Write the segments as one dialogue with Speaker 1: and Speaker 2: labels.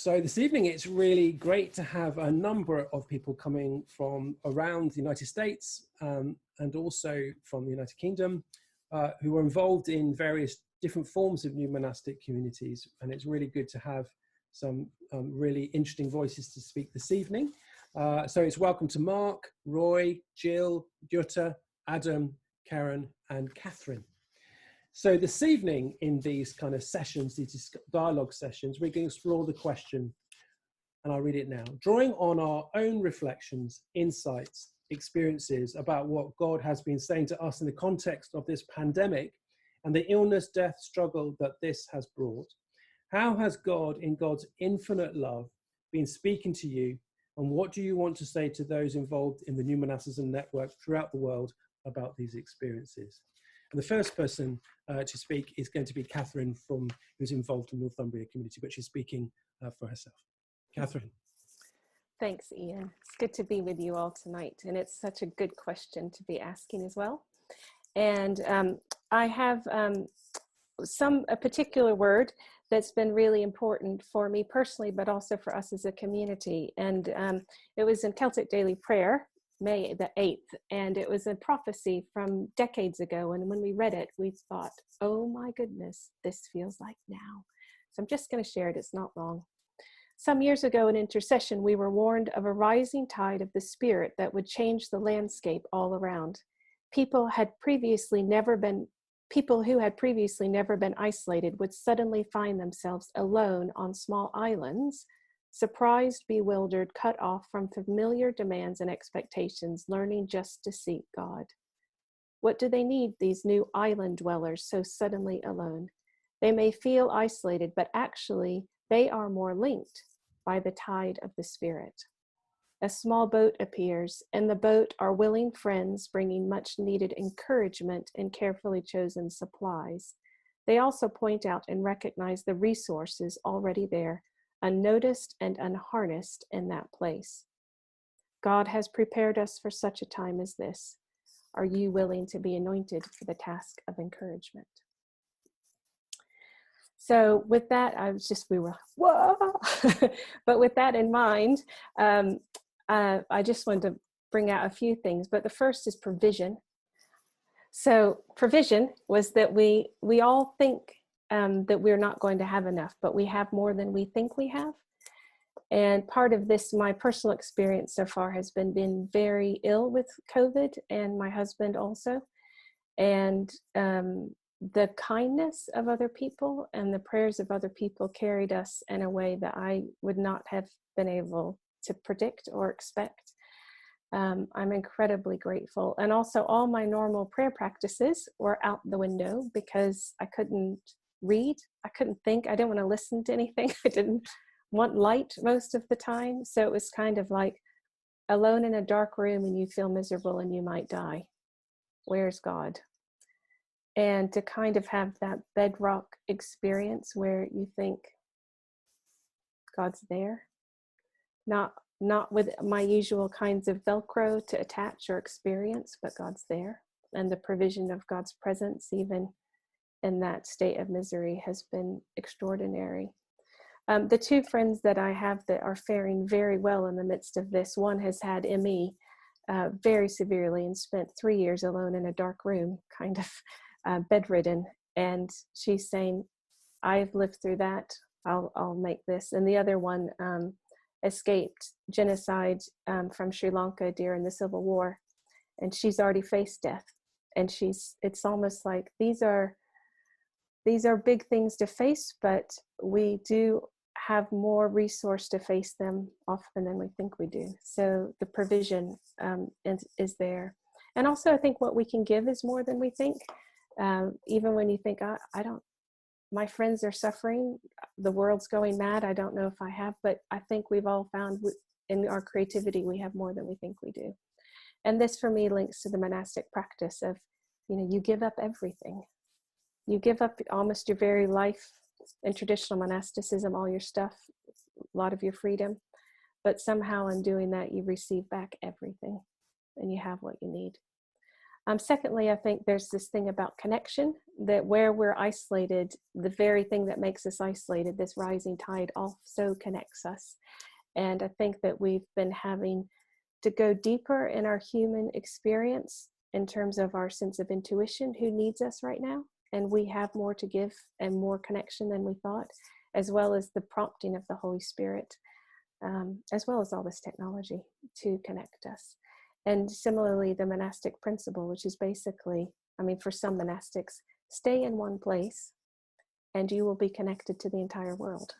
Speaker 1: So this evening, it's really great to have a number of people coming from around the United States and also from the United Kingdom who are involved in various different forms of new monastic communities. And it's really good to have some really interesting voices to speak this evening. So it's welcome to Mark, Roy, Jill, Jutta, Adam, Karen, and Catherine. So this evening in these kind of sessions, these dialogue sessions, we're going to explore the question, and I'll read it now. Drawing on our own reflections, insights, experiences about what God has been saying to us in the context of this pandemic and the illness, death, struggle that this has brought, how has God, in God's infinite love, been speaking to you, and what do you want to say to those involved in the new monasticism network throughout the world about these experiences? And the first person to speak is going to be Catherine, who's involved in Northumbria Community, but she's speaking for herself. Catherine.
Speaker 2: Thanks, Ian. It's good to be with you all tonight, and it's such a good question to be asking as well. And I have a particular word that's been really important for me personally, but also for us as a community. And it was in Celtic Daily Prayer, May the 8th, and it was a prophecy from decades ago. And when we read it, we thought, oh my goodness, this feels like now. So I'm just going to share it. It's not long. Some years ago in intercession, we were warned of a rising tide of the Spirit that would change the landscape all around. People who had previously never been isolated would suddenly find themselves alone on small islands, surprised, bewildered, cut off from familiar demands and expectations, learning just to seek God. What do they need, these new island dwellers so suddenly alone? They may feel isolated, but actually they are more linked by the tide of the Spirit. A small boat appears, and the boat are willing friends bringing much needed encouragement and carefully chosen supplies. They also point out and recognize the resources already there, unnoticed and unharnessed in that place. God has prepared us for such a time as this. Are you willing to be anointed for the task of encouragement? So with that, we were, whoa! But with that in mind, I just wanted to bring out a few things, but the first is provision. So provision was that we all think that we're not going to have enough, but we have more than we think we have. And part of this, my personal experience so far has been very ill with COVID, and my husband also. And the kindness of other people and the prayers of other people carried us in a way that I would not have been able to predict or expect. I'm incredibly grateful. And also all my normal prayer practices were out the window because I couldn't read, I couldn't think, I didn't want to listen to anything. I didn't want light most of the time. So it was kind of like alone in a dark room and you feel miserable and you might die. Where's God? And to kind of have that bedrock experience where you think God's there, not with my usual kinds of Velcro to attach or experience, but God's there. And the provision of God's presence, even in that state of misery, has been extraordinary. The two friends that I have that are faring very well in the midst of this, one has had ME very severely and spent 3 years alone in a dark room, kind of bedridden. And she's saying, I've lived through that, I'll make this. And the other one escaped genocide from Sri Lanka during the Civil War, and she's already faced death. And it's almost like these are big things to face, but we do have more resource to face them often than we think we do. So the provision is there. And also I think what we can give is more than we think. Even when you think, my friends are suffering, the world's going mad, I don't know if I have, but I think we've all found in our creativity, we have more than we think we do. And this for me links to the monastic practice of, you give up everything. You give up almost your very life in traditional monasticism, all your stuff, a lot of your freedom, but somehow in doing that, you receive back everything and you have what you need. Secondly, I think there's this thing about connection, that where we're isolated, the very thing that makes us isolated, this rising tide, also connects us. And I think that we've been having to go deeper in our human experience in terms of our sense of intuition, who needs us right now. And we have more to give and more connection than we thought, as well as the prompting of the Holy Spirit, as well as all this technology to connect us. And similarly, the monastic principle, which is basically, I mean, for some monastics, stay in one place and you will be connected to the entire world.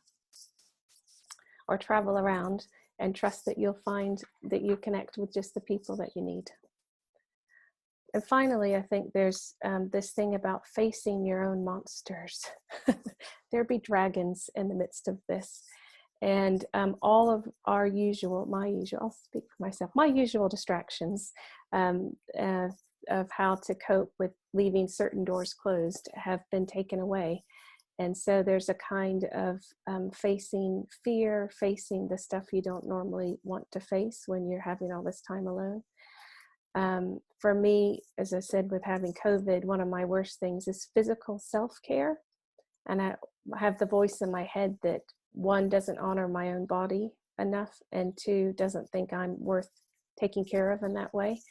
Speaker 2: Or travel around and trust that you'll find that you connect with just the people that you need. And finally, I think there's this thing about facing your own monsters. There be dragons in the midst of this. And all of our I'll speak for myself, my usual distractions of how to cope with leaving certain doors closed have been taken away. And so there's a kind of facing fear, facing the stuff you don't normally want to face when you're having all this time alone. For me, as I said, with having COVID, one of my worst things is physical self-care. And I have the voice in my head that, one, doesn't honor my own body enough, and two, doesn't think I'm worth taking care of in that way.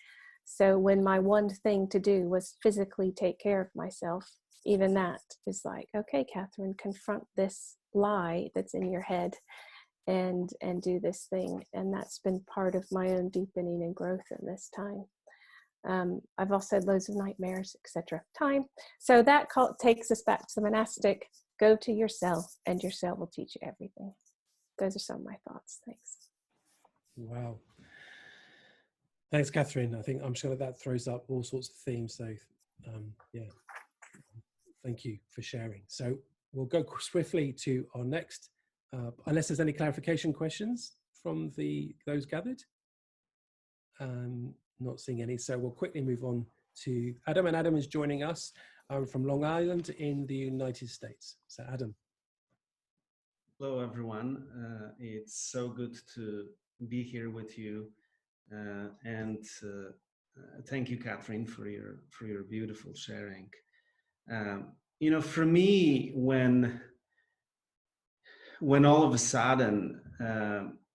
Speaker 2: So when my one thing to do was physically take care of myself, even that is like, okay, Catherine, confront this lie that's in your head and do this thing. And that's been part of my own deepening and growth in this time. I've also had loads of nightmares, etc. Time. So that takes us back to the monastic. Go to your cell, and your cell will teach you everything. Those are some of my thoughts. Thanks.
Speaker 1: Wow. Thanks, Catherine. I think I'm sure that throws up all sorts of themes. So, yeah, thank you for sharing. So we'll go swiftly to our next, unless there's any clarification questions from those gathered. Not seeing any, so we'll quickly move on to Adam. And Adam is joining us from Long Island in the United States. So Adam.
Speaker 3: Hello, everyone. It's so good to be here with you. And thank you, Catherine, for your beautiful sharing. You know, for me, when all of a sudden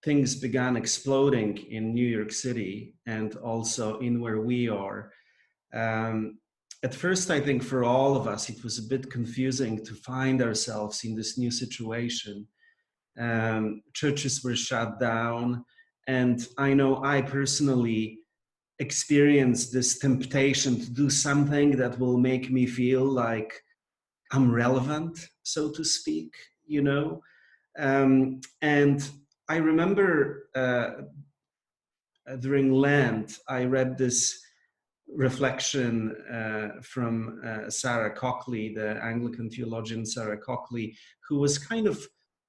Speaker 3: things began exploding in New York City and also in where we are, at first, I think for all of us, it was a bit confusing to find ourselves in this new situation. Churches were shut down, and I know I personally experienced this temptation to do something that will make me feel like I'm relevant, so to speak, you know. And I remember during Lent, I read this reflection from Sarah Cockley, the Anglican theologian Sarah Cockley, who was kind of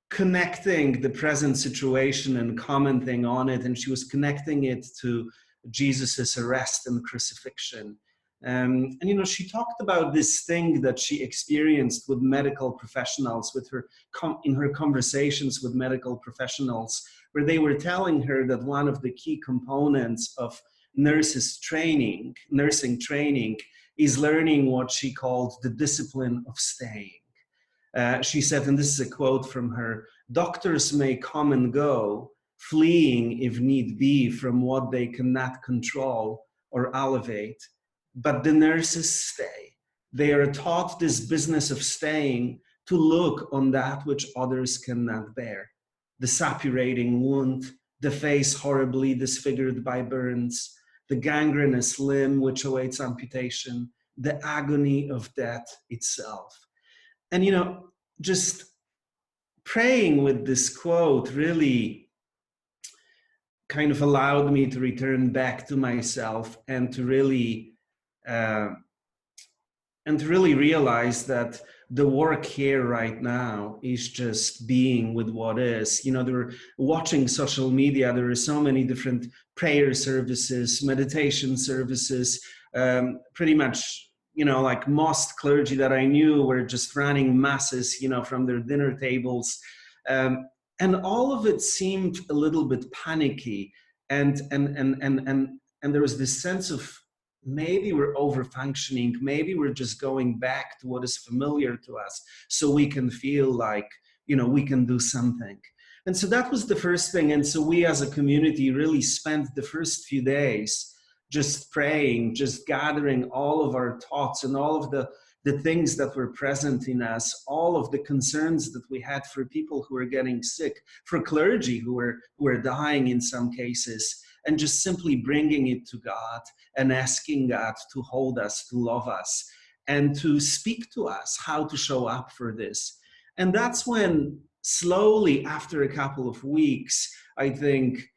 Speaker 3: connecting the present situation and commenting on it, and she was connecting it to Jesus's arrest and crucifixion. And you know, she talked about this thing that she experienced with medical professionals, with her in her conversations with medical professionals, where they were telling her that one of the key components of nursing training is learning what she called the discipline of staying. She said, and this is a quote from her, "Doctors may come and go, fleeing if need be from what they cannot control or elevate, but the nurses stay. They are taught this business of staying to look on that which others cannot bear. The suppurating wound, the face horribly disfigured by burns, the gangrenous limb which awaits amputation, the agony of death itself." And, you know, just praying with this quote really kind of allowed me to return back to myself and to really realize that the work here right now is just being with what is. You know, they were watching social media. There are so many different prayer services, meditation services, pretty much, you know, like most clergy that I knew were just running masses, you know, from their dinner tables. And all of it seemed a little bit panicky. And there was this sense of maybe we're over-functioning, maybe we're just going back to what is familiar to us so we can feel like, you know, we can do something. And so that was the first thing. And so we as a community really spent the first few days just praying, just gathering all of our thoughts and all of the things that were present in us, all of the concerns that we had for people who were getting sick, for clergy who were dying in some cases, and just simply bringing it to God and asking God to hold us, to love us, and to speak to us how to show up for this. And that's when slowly, after a couple of weeks, I think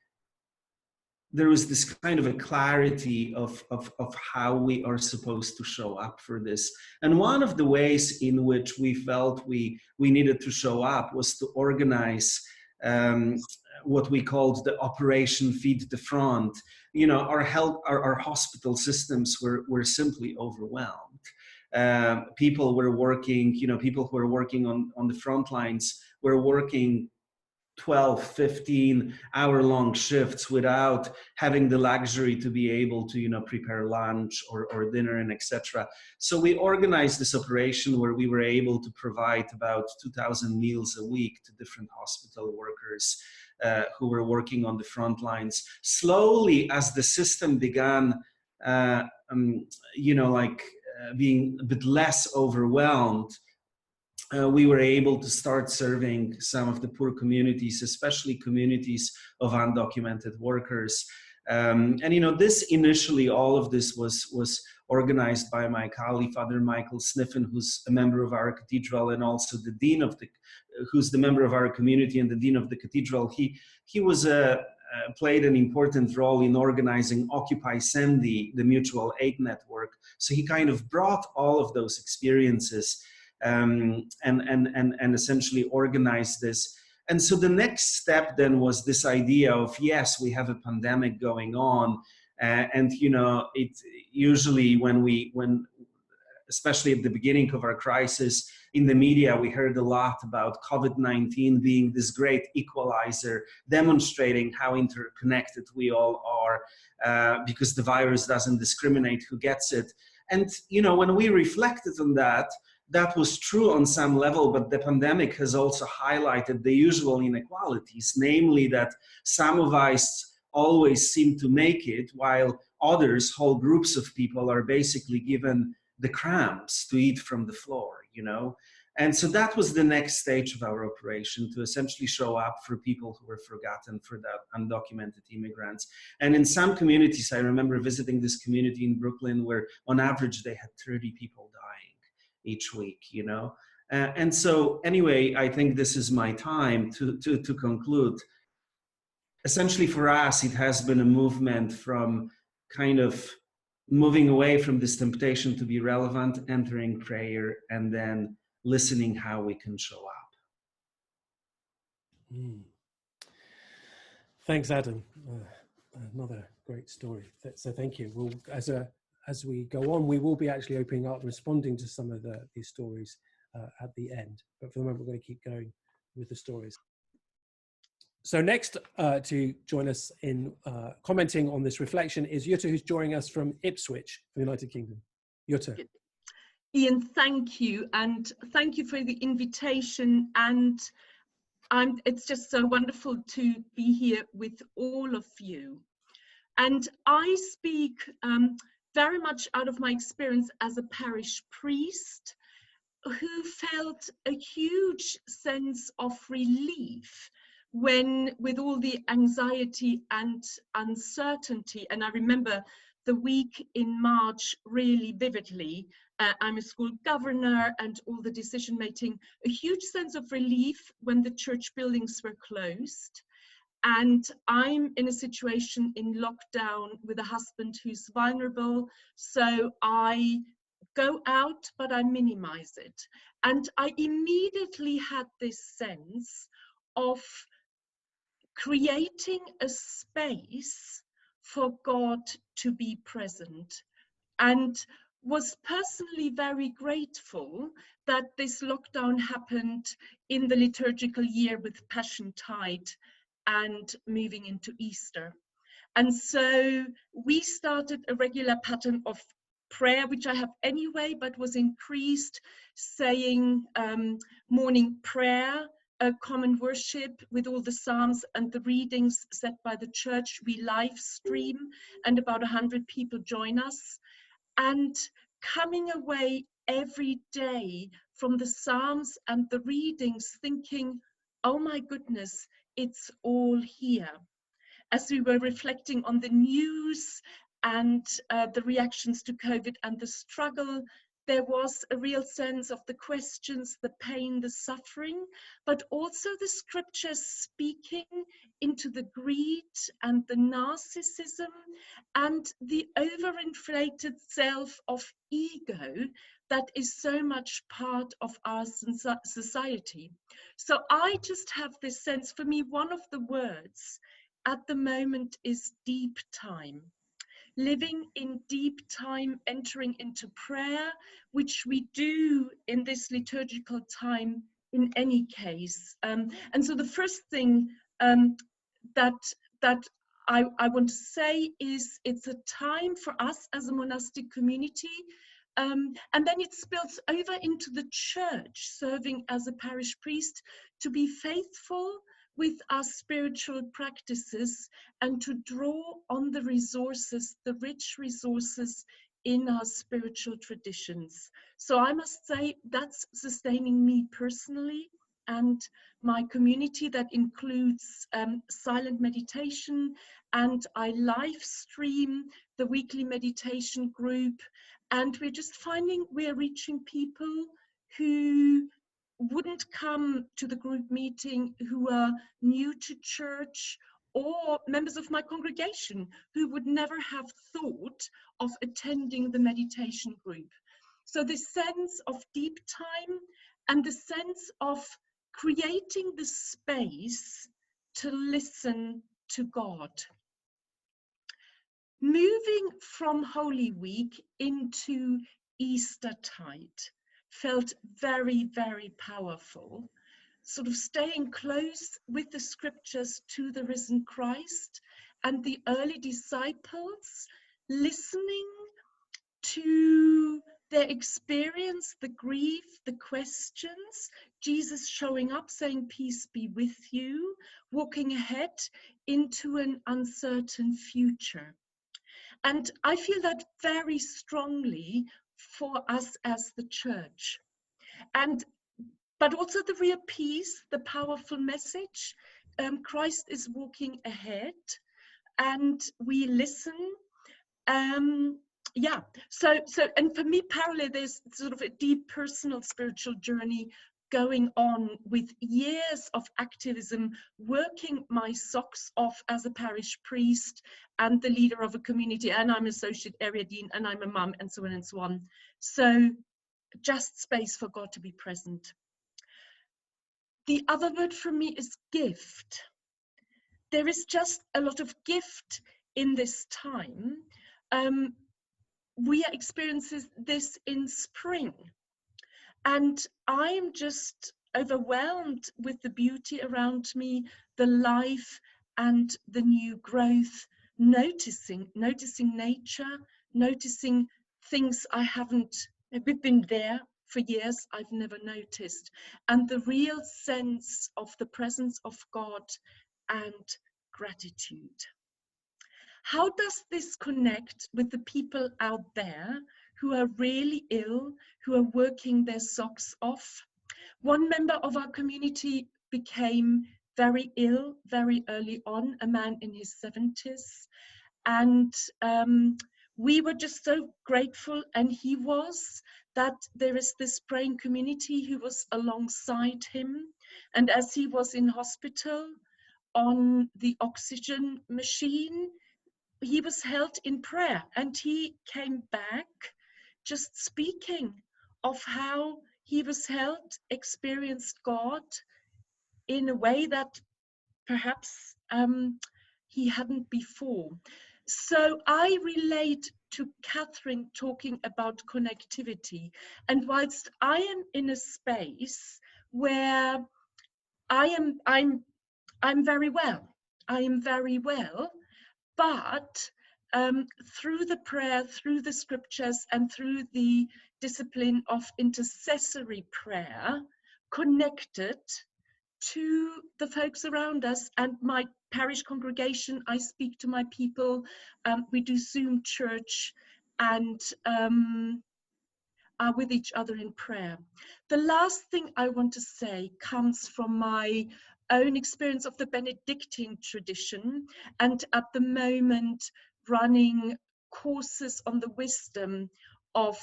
Speaker 3: there was this kind of a clarity of how we are supposed to show up for this. And one of the ways in which we felt we needed to show up was to organize what we called the Operation Feed the Front. You know, our hospital systems were simply overwhelmed. People were working, you know, people who were working on the front lines were working 12, 15 hour-long shifts without having the luxury to be able to, you know, prepare lunch or dinner and etc. So we organized this operation where we were able to provide about 2,000 meals a week to different hospital workers who were working on the front lines. Slowly, as the system began, you know, like being a bit less overwhelmed, we were able to start serving some of the poor communities, especially communities of undocumented workers. And you know, this initially, all of this was organized by my colleague, Father Michael Sniffen, who's a member of our cathedral, and also the dean of the, who's the member of our community and the dean of the cathedral. He was played an important role in organizing Occupy Sandy, the mutual aid network. So he kind of brought all of those experiences and essentially organize this. And so the next step then was this idea of, yes, we have a pandemic going on, and you know, it usually when especially at the beginning of our crisis in the media, we heard a lot about COVID-19 being this great equalizer, demonstrating how interconnected we all are, because the virus doesn't discriminate who gets it. And you know, when we reflected on that, that was true on some level, but the pandemic has also highlighted the usual inequalities, namely that some of us always seem to make it, while others, whole groups of people, are basically given the crumbs to eat from the floor, you know? And so that was the next stage of our operation, to essentially show up for people who were forgotten, for the undocumented immigrants. And in some communities, I remember visiting this community in Brooklyn where on average they had 30 people dying each week, you know? And so anyway, I think this is my time to conclude. Essentially for us, it has been a movement from kind of moving away from this temptation to be relevant, entering prayer, and then listening how we can show up.
Speaker 1: Thanks, Adam. Another great story. So thank you. We'll, as we go on, we will be actually opening up, responding to some of these stories at the end. But for the moment, we're going to keep going with the stories. So next to join us in commenting on this reflection is Jutta, who's joining us from Ipswich, the United Kingdom. Jutta.
Speaker 4: Ian, thank you. And thank you for the invitation. And it's just so wonderful to be here with all of you. And I speak very much out of my experience as a parish priest who felt a huge sense of relief when, with all the anxiety and uncertainty, and I remember the week in March really vividly. I'm a school governor, and all the decision making, a huge sense of relief when the church buildings were closed. And I'm in a situation in lockdown with a husband who's vulnerable. So I go out, but I minimize it. And I immediately had this sense of creating a space for God to be present, and was personally very grateful that this lockdown happened in the liturgical year with Passiontide and moving into Easter. And so we started a regular pattern of prayer, which I have anyway, but was increased, saying morning prayer, a common worship with all the psalms and the readings set by the church. We live stream and about 100 people join us. And coming away every day from the psalms and the readings thinking, oh my goodness, it's all here. As we were reflecting on the news and the reactions to COVID and the struggle, there was a real sense of the questions, the pain, the suffering, but also the scriptures speaking into the greed and the narcissism and the overinflated self of ego that is so much part of our society. So I just have this sense, for me, one of the words at the moment is deep time. Living in deep time, entering into prayer, which we do in this liturgical time in any case. And so the first thing that I want to say is it's a time for us as a monastic community, and then it spills over into the church, serving as a parish priest, to be faithful with our spiritual practices and to draw on the resources, the rich resources in our spiritual traditions. So I must say that's sustaining me personally and my community. That includes silent meditation, and I live stream the weekly meditation group, and we're just finding we're reaching people who wouldn't come to the group meeting, who are new to church, or members of my congregation who would never have thought of attending the meditation group. So this sense of deep time and the sense of creating the space to listen to God. Moving from Holy Week into Eastertide felt very, very powerful, sort of staying close with the scriptures to the risen Christ and the early disciples, listening to their experience, the grief, the questions, Jesus showing up, saying, peace be with you, walking ahead into an uncertain future. And I feel that very strongly for us as the church. But also the real peace, the powerful message. Christ is walking ahead and we listen. And for me, parallel, there's sort of a deep personal spiritual journey going on with years of activism, working my socks off as a parish priest and the leader of a community, and I'm associate area dean, and I'm a mum, and so on and so on. So just space for God to be present. The other word for me is gift. There is just a lot of gift in this time. We are experiencing this in spring, and I am just overwhelmed with the beauty around me, the life and the new growth, noticing nature, noticing things I haven't been there for years, I've never noticed, and the real sense of the presence of God and gratitude. How does this connect with the people out there who are really ill, who are working their socks off? One member of our community became very ill very early on, a man in his 70s. And we were just so grateful, and he was, that there is this praying community who was alongside him. And as he was in hospital on the oxygen machine, he was held in prayer, and he came back just speaking of how he was held, experienced God in a way that perhaps he hadn't before. So I relate to Catherine talking about connectivity, and whilst I am in a space where I'm very well, but through the prayer, through the scriptures, and through the discipline of intercessory prayer, connected to the folks around us. And my parish congregation, I speak to my people, we do Zoom church, and are with each other in prayer. The last thing I want to say comes from my own experience of the Benedictine tradition, and at the moment running courses on the wisdom of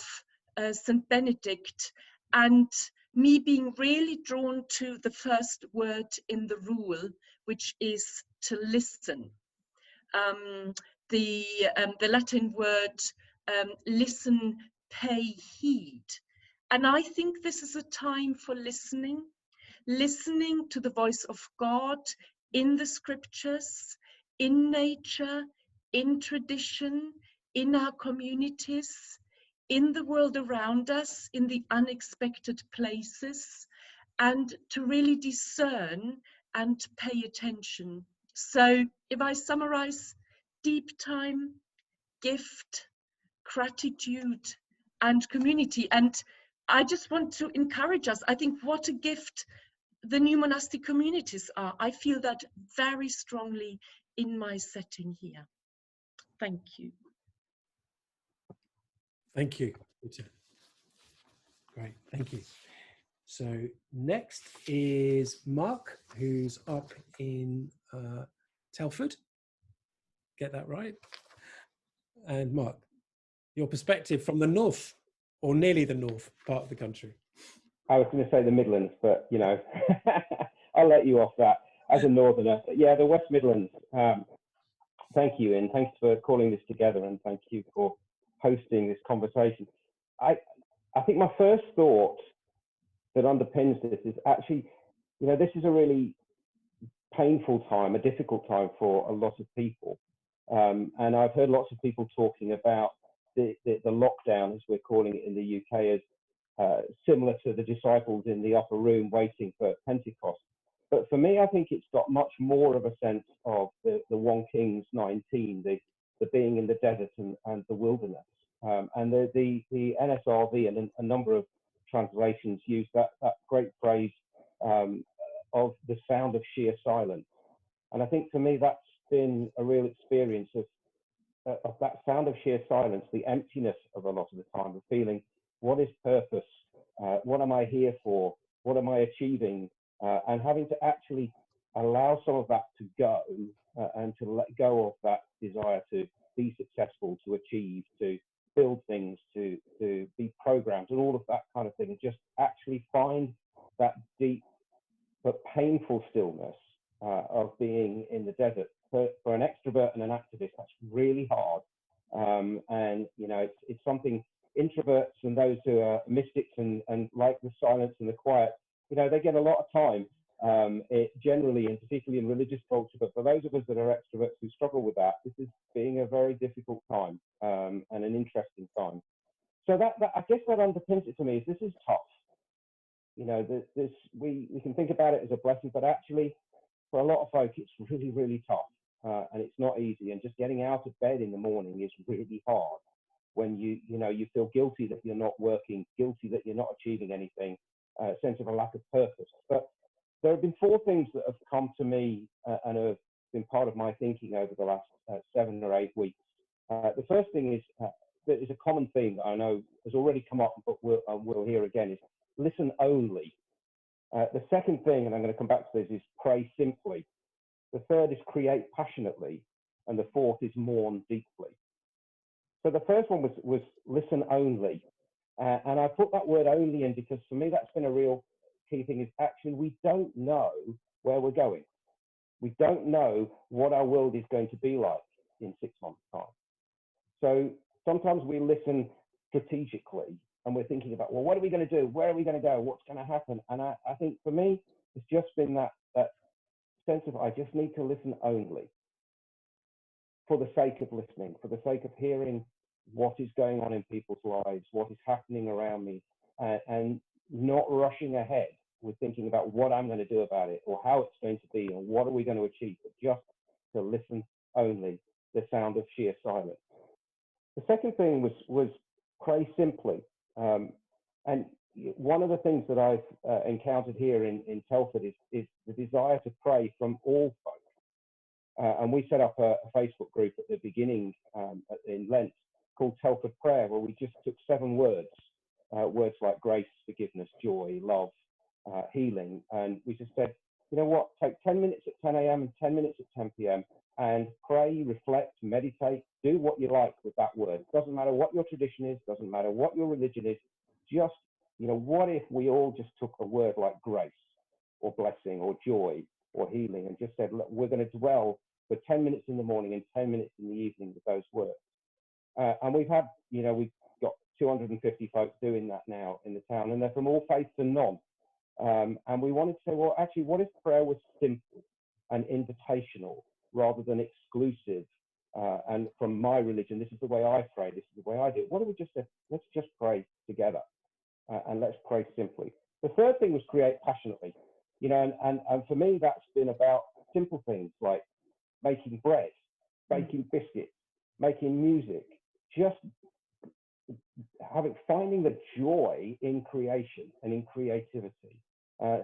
Speaker 4: St. Benedict, and me being really drawn to the first word in the rule, which is to listen. The Latin word listen, pay heed. And I think this is a time for listening to the voice of God in the scriptures, in nature, in tradition, in our communities, in the world around us, in the unexpected places, and to really discern and pay attention. So if I summarize: deep time, gift, gratitude, and community. And I just want to encourage us. I think what a gift the new monastic communities are. I feel that very strongly in my setting here. Thank you.
Speaker 1: Thank you. Great, thank you. So next is Mark, who's up in Telford. Get that right? And Mark, your perspective from the north, or nearly the north part of the country.
Speaker 5: I was going to say the Midlands, but you know, I'll let you off that as a northerner. But yeah, the West Midlands. Thank you, and thanks for calling this together, and thank you for hosting this conversation. I think my first thought that underpins this is actually, you know, this is a really painful time, a difficult time for a lot of people. And I've heard lots of people talking about the lockdown, as we're calling it in the UK, as similar to the disciples in the upper room waiting for Pentecost. But for me, I think it's got much more of a sense of the 1 Kings 19, the being in the desert and the wilderness. And the NSRV and a number of translations use that great phrase of the sound of sheer silence. And I think for me, that's been a real experience of that sound of sheer silence, the emptiness of a lot of the time, of feeling, what is purpose? What am I here for? What am I achieving? And having to actually allow some of that to go and to let go of that desire to be successful, to achieve, to build things, to be programmed and all of that kind of thing, and just actually find that deep but painful stillness of being in the desert. For an extrovert and an activist, that's really hard. And you know, it's something introverts and those who are mystics and like the silence and the quiet, you know, they get a lot of time generally, and particularly in religious culture. But for those of us that are extroverts who struggle with that, this is being a very difficult time and an interesting time. So that I guess that underpins it to me. Is this is tough. You know, we can think about it as a blessing, but actually, for a lot of folk, it's really, really tough, and it's not easy. And just getting out of bed in the morning is really hard when you feel guilty that you're not working, guilty that you're not achieving anything, a sense of a lack of purpose. But there have been 4 things that have come to me and have been part of my thinking over the last 7 or 8 weeks. The first thing is that is a common theme that I know has already come up, but we'll hear again, is listen only. The second thing, and I'm going to come back to this, is pray simply. The third is create passionately. And the fourth is mourn deeply. So the first one was listen only. And I put that word only in because for me, that's been a real key thing, is actually we don't know where we're going. We don't know what our world is going to be like in 6 months' time. So sometimes we listen strategically and we're thinking about, well, what are we going to do? Where are we going to go? What's going to happen? And I think for me, it's just been that sense of I just need to listen only for the sake of listening, for the sake of hearing what is going on in people's lives, what is happening around me, and not rushing ahead with thinking about what I'm going to do about it or how it's going to be and what are we going to achieve, but just to listen only. the sound of sheer silence. The second thing was pray simply. And one of the things that I've encountered here in Telford is the desire to pray from all folk. And we set up a Facebook group at the beginning in Lent called Telford Prayer, where we just took 7 words, words like grace, forgiveness, joy, love, healing. And we just said, you know what, take 10 minutes at 10 a.m. and 10 minutes at 10 p.m. and pray, reflect, meditate, do what you like with that word. Doesn't matter what your tradition is, doesn't matter what your religion is. Just, you know, what if we all just took a word like grace or blessing or joy or healing and just said, look, we're going to dwell for 10 minutes in the morning and 10 minutes in the evening with those words. And we've had, you know, we've got 250 folks doing that now in the town, and they're from all faiths and none. And we wanted to say, well, actually, what if prayer was simple and invitational rather than exclusive? And from my religion, this is the way I pray, this is the way I do it. What if we just said, let's just pray together and let's pray simply. The third thing was create passionately, you know, and for me, that's been about simple things like making bread, baking biscuits, making music, just finding the joy in creation and in creativity,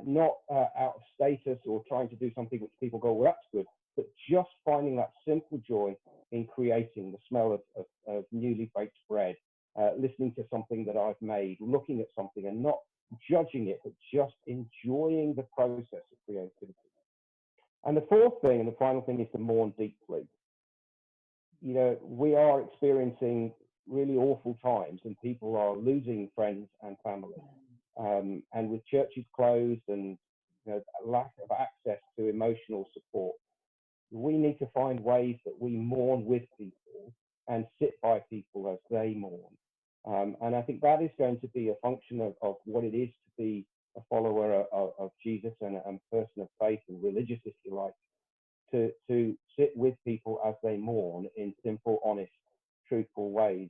Speaker 5: not out of status or trying to do something which people go, well, that's good, but just finding that simple joy in creating the smell of newly baked bread, listening to something that I've made, looking at something and not judging it, but just enjoying the process of creativity. And the fourth thing and the final thing is to mourn deeply. You know, we are experiencing really awful times and people are losing friends and family. And with churches closed and, you know, a lack of access to emotional support, we need to find ways that we mourn with people and sit by people as they mourn. And I think that is going to be a function of what it is to be a follower of Jesus and a person of faith and religious, if you like, to sit with people as they mourn in simple, honest, truthful ways,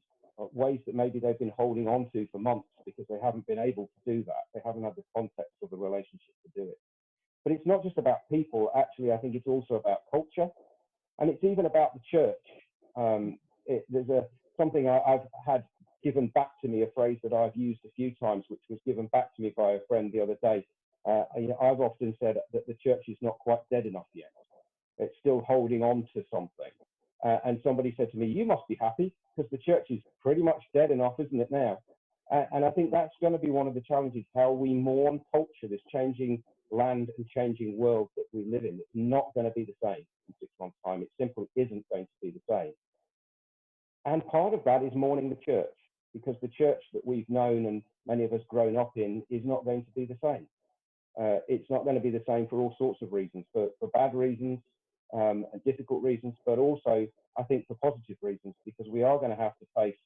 Speaker 5: ways that maybe they've been holding on to for months because they haven't been able to do that. They haven't had the context of the relationship to do it. But it's not just about people. Actually, I think it's also about culture, and it's even about the church. There's something I've had given back to me, a phrase that I've used a few times, which was given back to me by a friend the other day. You know, I've often said that the church is not quite dead enough yet. It's still holding on to something. And somebody said to me, you must be happy because the church is pretty much dead enough, isn't it now? And I think that's going to be one of the challenges, how we mourn culture, this changing land and changing world that we live in. It's not going to be the same in 6 months' time. It simply isn't going to be the same. And part of that is mourning the church, because the church that we've known and many of us grown up in is not going to be the same. It's not going to be the same for all sorts of reasons, for bad reasons, and difficult reasons, but also I think for positive reasons, because we are going to have to face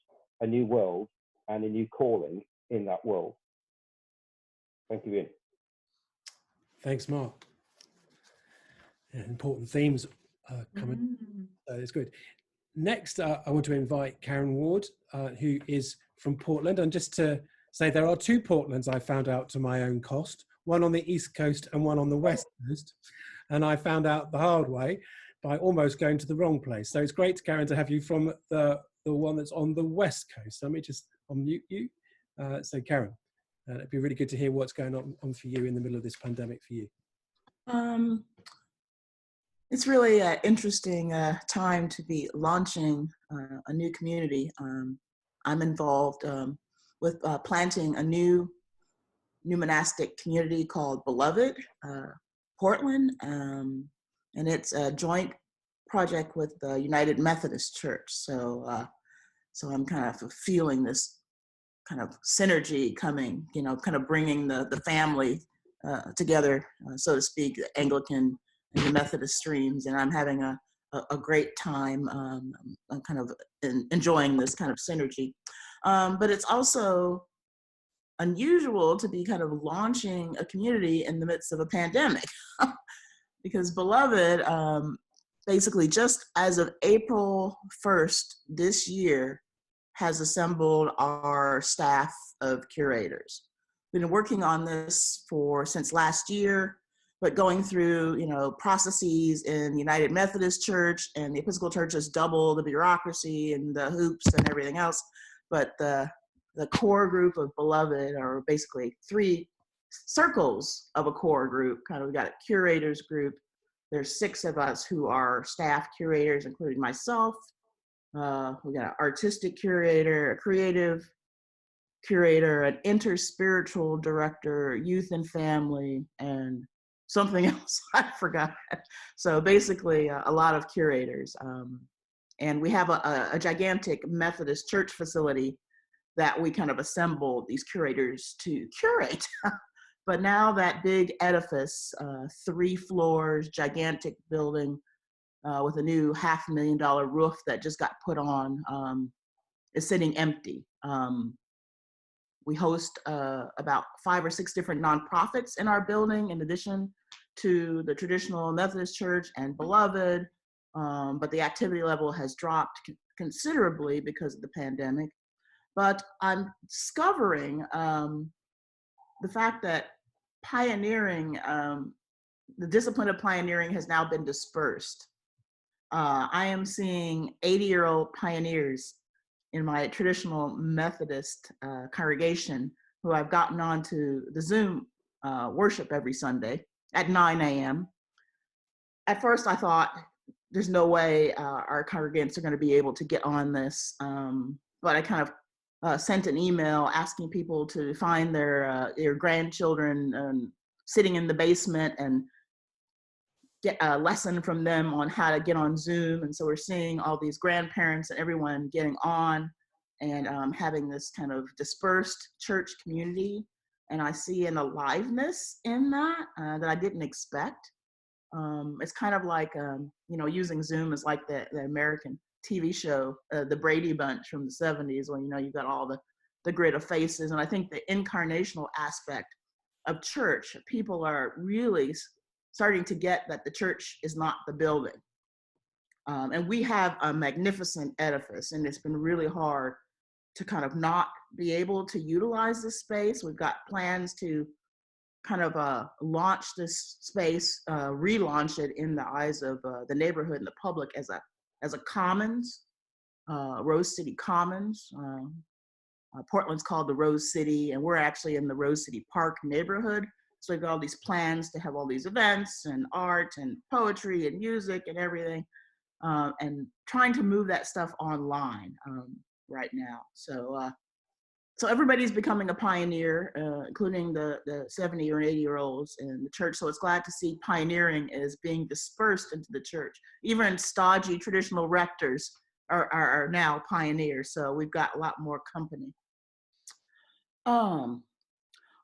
Speaker 5: a new world and a new calling in that world. Thank you, Ian.
Speaker 1: Thanks, Mark. Yeah, important themes coming. It's good. Next, I want to invite Karen Ward, who is from Portland. And just to say, there are 2 Portlands I found out to my own cost, one on the East Coast and one on the West Coast. And I found out the hard way by almost going to the wrong place. So it's great, Karen, to have you from the one that's on the West Coast. So let me just unmute you. So Karen, it'd be really good to hear what's going on for you in the middle of this pandemic for you.
Speaker 6: It's really an interesting time to be launching a new community. I'm involved with planting a new monastic community called Beloved, Portland, and it's a joint project with the United Methodist Church. So I'm kind of feeling this kind of synergy coming, you know, kind of bringing the family together, so to speak, the Anglican and the Methodist streams, and I'm having a great time. I'm kind of enjoying this kind of synergy. But it's also unusual to be kind of launching a community in the midst of a pandemic because Beloved, basically just as of April 1st this year, has assembled our staff of curators. We've been working on this since last year. but going through, you know, processes in the United Methodist Church, and the Episcopal Church has doubled the bureaucracy and the hoops and everything else. But the core group of Beloved are basically 3 circles of a core group. Kind of, we got a curators group. There's 6 of us who are staff curators, including myself. We got an artistic curator, a creative curator, an interspiritual director, youth and family, and something else I forgot. So basically a lot of curators. And we have a gigantic Methodist church facility that we kind of assembled these curators to curate. But now that big edifice, 3 floors, gigantic building with a new $500,000 roof that just got put on, is sitting empty. We host about 5 or 6 different nonprofits in our building, in addition to the traditional Methodist Church and Beloved, but the activity level has dropped considerably because of the pandemic. But I'm discovering the fact that pioneering, the discipline of pioneering has now been dispersed. I am seeing 80-year-old pioneers in my traditional Methodist congregation who I've gotten onto the Zoom worship every Sunday at 9 a.m. At first I thought, there's no way our congregants are going to be able to get on this, but I kind of sent an email asking people to find their grandchildren sitting in the basement and get a lesson from them on how to get on Zoom. And so we're seeing all these grandparents and everyone getting on and having this kind of dispersed church community. And I see an aliveness in that that I didn't expect. It's kind of like, you know, using Zoom as like the American TV show, the Brady Bunch from the 70s, when, you know, you've got all the grid of faces. And I think the incarnational aspect of church, people are really starting to get that the church is not the building. And we have a magnificent edifice, and it's been really hard to kind of not be able to utilize this space. We've got plans to kind of launch this space, relaunch it in the eyes of the neighborhood and the public as a commons, Rose City Commons. Portland's called the Rose City, and we're actually in the Rose City Park neighborhood. So we've got all these plans to have all these events and art and poetry and music and everything, and trying to move that stuff online right now. So everybody's becoming a pioneer, including the 70 or 80-year-olds in the church. So it's glad to see pioneering is being dispersed into the church. Even stodgy traditional rectors are now pioneers. So we've got a lot more company.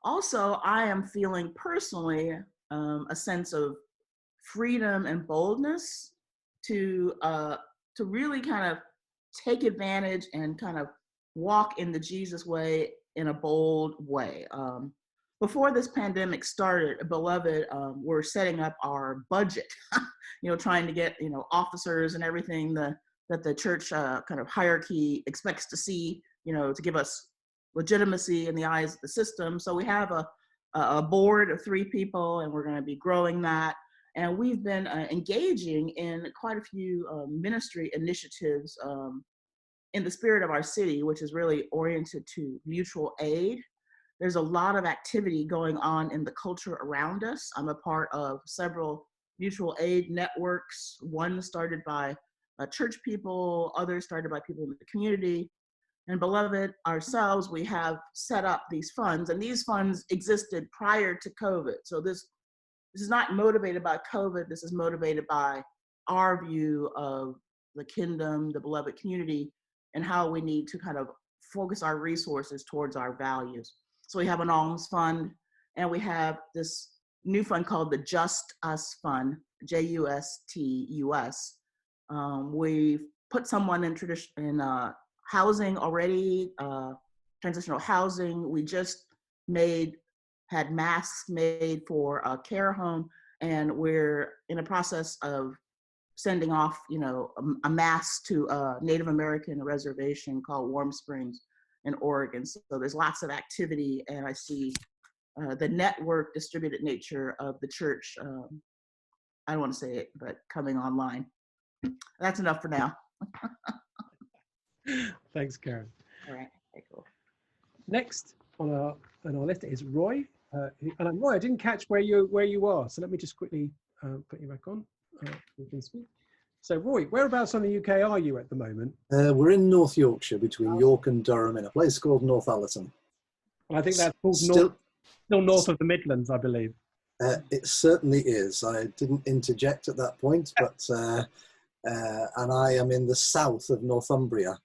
Speaker 6: Also, I am feeling personally a sense of freedom and boldness to really kind of take advantage and kind of walk in the Jesus way in a bold way. Before this pandemic started, Beloved, we're setting up our budget, you know, trying to get, you know, officers and everything that the church kind of hierarchy expects to see, you know, to give us legitimacy in the eyes of the system. So we have a board of 3 people, and we're going to be growing that. And we've been engaging in quite a few ministry initiatives in the spirit of our city, which is really oriented to mutual aid. There's a lot of activity going on in the culture around us. I'm a part of several mutual aid networks, one started by church people, others started by people in the community. And Beloved ourselves, we have set up these funds, and these funds existed prior to COVID. So this is not motivated by COVID, this is motivated by our view of the kingdom, the Beloved community, and how we need to kind of focus our resources towards our values. So we have an alms fund, and we have this new fund called the Just Us Fund, JUSTUS. We've put someone in housing already, transitional housing. We just had masks made for a care home, and we're in a process of sending off, you know, a mask to a Native American reservation called Warm Springs in Oregon. So there's lots of activity, and I see the network distributed nature of the church. I don't want to say it, but coming online. That's enough for now.
Speaker 1: Thanks, Karen.
Speaker 6: All right, okay, cool.
Speaker 1: Next on our list is Roy. And Roy, I didn't catch where you are, so let me just quickly put you back on. We can speak. So Roy, whereabouts in the UK are you at the moment?
Speaker 7: We're in North Yorkshire, between York and Durham, in a place called Northallerton.
Speaker 1: Well, I think that's called
Speaker 7: still
Speaker 1: north of the Midlands, I believe.
Speaker 7: It certainly is. I didn't interject at that point, but and I am in the south of Northumbria,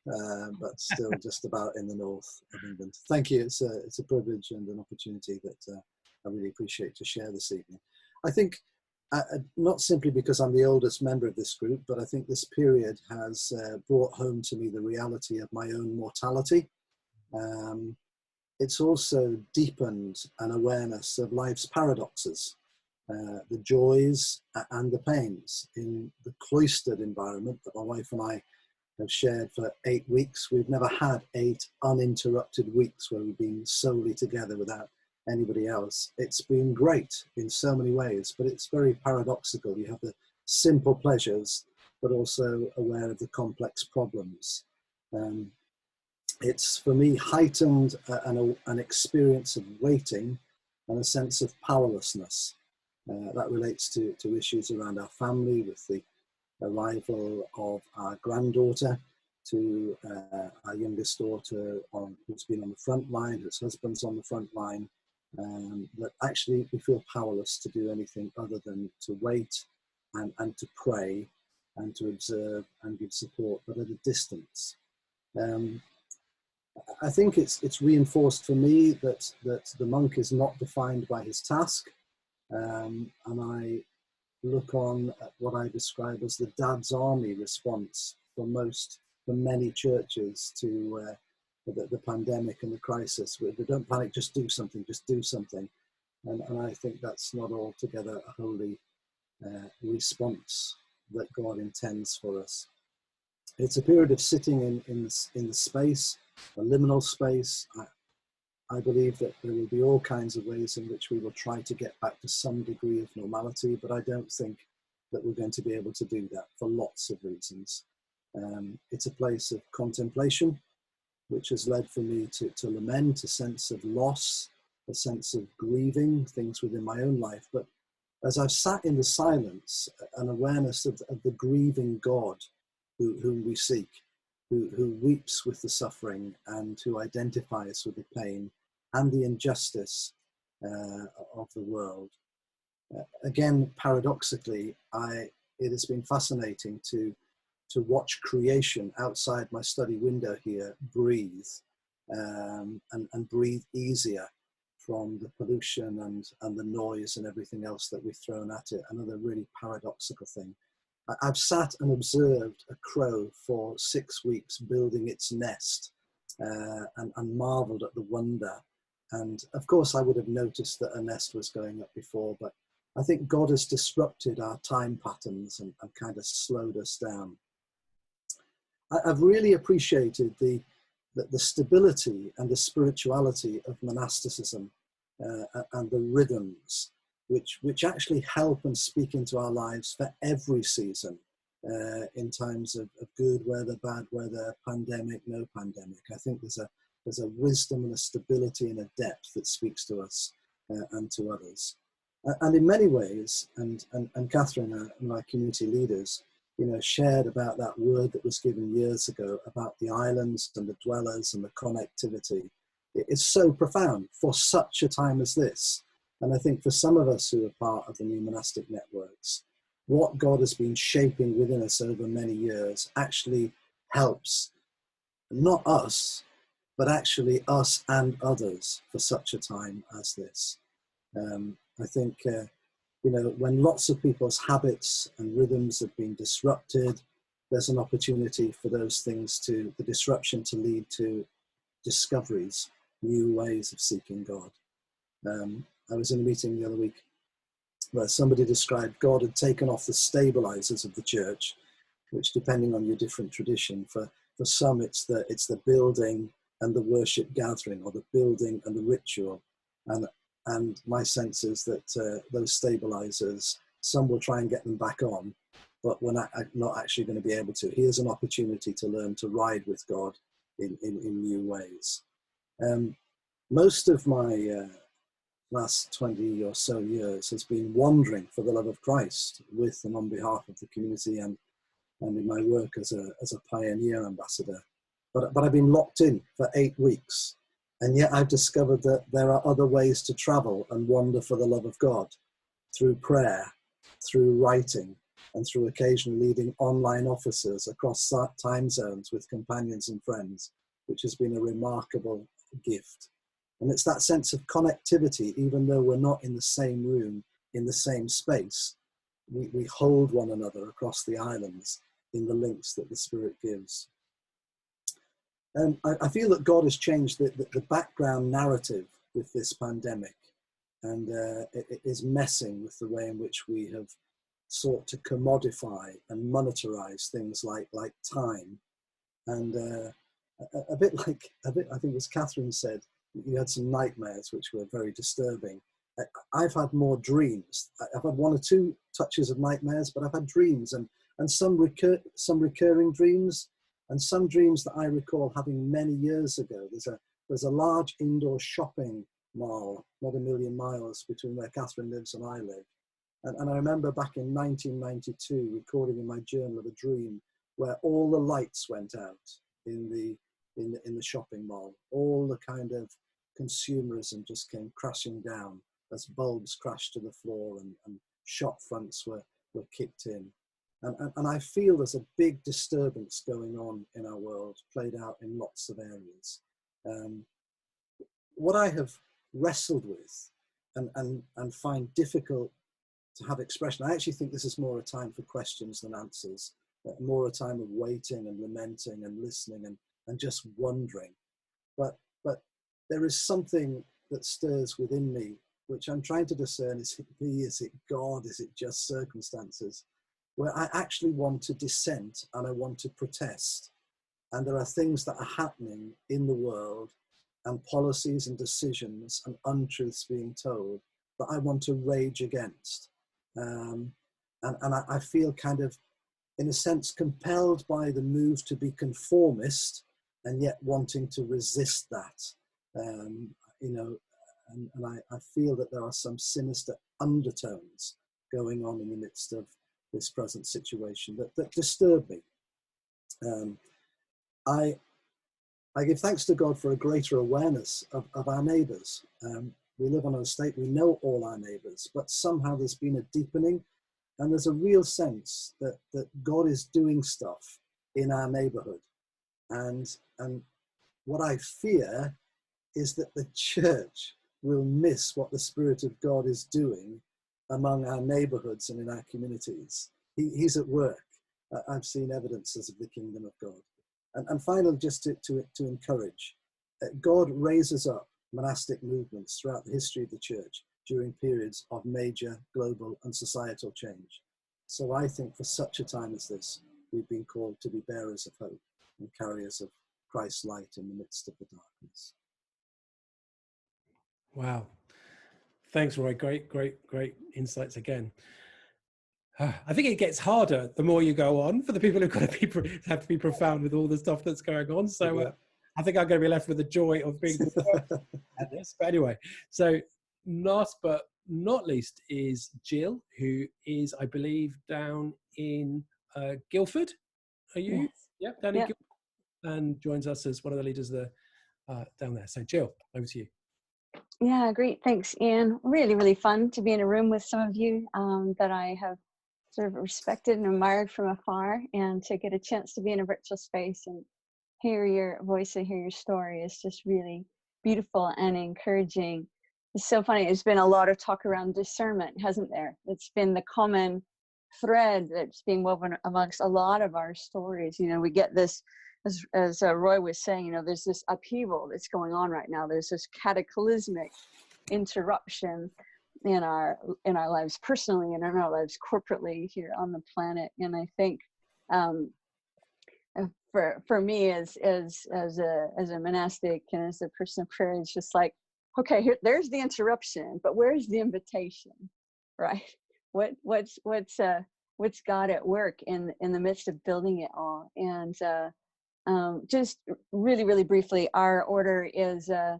Speaker 7: but still just about in the north of England. Thank you. It's a privilege and an opportunity that I really appreciate to share this evening. I think not simply because I'm the oldest member of this group, but I think this period has brought home to me the reality of my own mortality. It's also deepened an awareness of life's paradoxes, the joys and the pains. In the cloistered environment that my wife and I have shared for 8 weeks, we've never had 8 uninterrupted weeks where we've been solely together without anybody else. It's been great in so many ways, but it's very paradoxical. You have the simple pleasures, but also aware of the complex problems. It's, for me, heightened an experience of waiting and a sense of powerlessness. That relates to issues around our family, with the arrival of our granddaughter, to our youngest daughter who's been on the front line, whose husband's on the front line. But actually we feel powerless to do anything other than to wait and to pray and to observe and give support, but at a distance. I think it's reinforced for me that the monk is not defined by his task, and I look on at what I describe as the Dad's Army response for many churches to the pandemic and the crisis. Where they don't panic, just do something, and I think that's not altogether a holy response that God intends for us. It's a period of sitting in the space, a liminal space. I believe that there will be all kinds of ways in which we will try to get back to some degree of normality, but I don't think that we're going to be able to do that for lots of reasons. It's a place of contemplation, which has led for me to lament, a sense of loss, a sense of grieving things within my own life. But as I've sat in the silence, an awareness of the grieving God whom we seek, who weeps with the suffering and who identifies with the pain and the injustice of the world. Again, paradoxically, it has been fascinating to watch creation outside my study window here breathe and breathe easier from the pollution and the noise and everything else that we've thrown at it. Another really paradoxical thing. I've sat and observed a crow for 6 weeks building its nest and marveled at the wonder. And of course I would have noticed that a nest was going up before, but I think God has disrupted our time patterns and kind of slowed us down. I've really appreciated the stability and the spirituality of monasticism and the rhythms which actually help and speak into our lives for every season, in times of good weather, bad weather, pandemic, no pandemic. I think there's a wisdom and a stability and a depth that speaks to us and to others. And in many ways, and Catherine and my community leaders, shared about that word that was given years ago about the islands and the dwellers and the connectivity. It's so profound for such a time as this. And I think for some of us who are part of the new monastic networks, what God has been shaping within us over many years actually helps, not us, but actually us and others for such a time as this. I think, when lots of people's habits and rhythms have been disrupted, there's an opportunity for those things the disruption to lead to discoveries, new ways of seeking God. I was in a meeting the other week where somebody described God had taken off the stabilizers of the church, which, depending on your different tradition, for some it's the building and the worship gathering, or the building and the ritual. And And my sense is that those stabilizers, some will try and get them back on, but we're not actually going to be able to. Here's an opportunity to learn to ride with God in new ways. Most of my last 20 or so years has been wandering for the love of Christ with and on behalf of the community, and in my work as a pioneer ambassador. But I've been locked in for 8 weeks. And yet I've discovered that there are other ways to travel and wander for the love of God, through prayer, through writing, and through occasionally leading online offices across time zones with companions and friends, which has been a remarkable gift. And it's that sense of connectivity, even though we're not in the same room, in the same space, we hold one another across the islands in the links that the Spirit gives. I feel that God has changed the background narrative with this pandemic, and it is messing with the way in which we have sought to commodify and monetize things like time. And a bit I think it was Catherine said, you had some nightmares which were very disturbing. I've had more dreams. I've had 1 or 2 touches of nightmares, but I've had dreams, and some recurring dreams. And some dreams that I recall having many years ago. There's a large indoor shopping mall, not a million miles between where Catherine lives and I live. And I remember back in 1992 recording in my journal of a dream where all the lights went out in the shopping mall. All the kind of consumerism just came crashing down as bulbs crashed to the floor and shop fronts were kicked in. And I feel there's a big disturbance going on in our world, played out in lots of areas. What I have wrestled with and find difficult to have expression, I actually think this is more a time for questions than answers, more a time of waiting and lamenting and listening and just wondering. But there is something that stirs within me, which I'm trying to discern. Is it me? Is it God? Is it just circumstances? Where I actually want to dissent and I want to protest. And there are things that are happening in the world and policies and decisions and untruths being told that I want to rage against. And I feel kind of, in a sense, compelled by the move to be conformist and yet wanting to resist that. And I feel that there are some sinister undertones going on in the midst of this present situation that disturb me. I give thanks to God for a greater awareness of our neighbours. We live on an estate, we know all our neighbours, but somehow there's been a deepening, and there's a real sense that God is doing stuff in our neighbourhood. And what I fear is that the church will miss what the Spirit of God is doing among our neighbourhoods and in our communities. He's at work. I've seen evidences of the kingdom of God. And finally, just to encourage, God raises up monastic movements throughout the history of the church during periods of major global and societal change. So I think for such a time as this, we've been called to be bearers of hope and carriers of Christ's light in the midst of the darkness.
Speaker 1: Wow. Thanks, Roy. Great insights again. I think it gets harder the more you go on for the people who've got to have to be profound with all the stuff that's going on. So I think I'm going to be left with the joy of being at this. But anyway, so last but not least is Jill, who is, I believe, down in Guildford. Are you?
Speaker 2: Yes.
Speaker 1: Yep, down in Guildford, and joins us as one of the leaders of the, down there. So Jill, over to you.
Speaker 8: Yeah, great. Thanks, Ian. Really fun to be in a room with some of you that I have sort of respected and admired from afar, and to get a chance to be in a virtual space and hear your voice and hear your story is just really beautiful and encouraging. It's so funny. There's been a lot of talk around discernment, hasn't there? It's been the common thread that's being woven amongst a lot of our stories. You know, we get this, as Roy was saying, you know, there's this upheaval that's going on right now. There's this cataclysmic interruption in our lives personally and in our lives corporately here on the planet. And I think for me as a monastic and as a person of prayer, it's just like okay, here, there's the interruption, but where's the invitation, right? What's God at work in the midst of building it all? And just really, really briefly, our order is a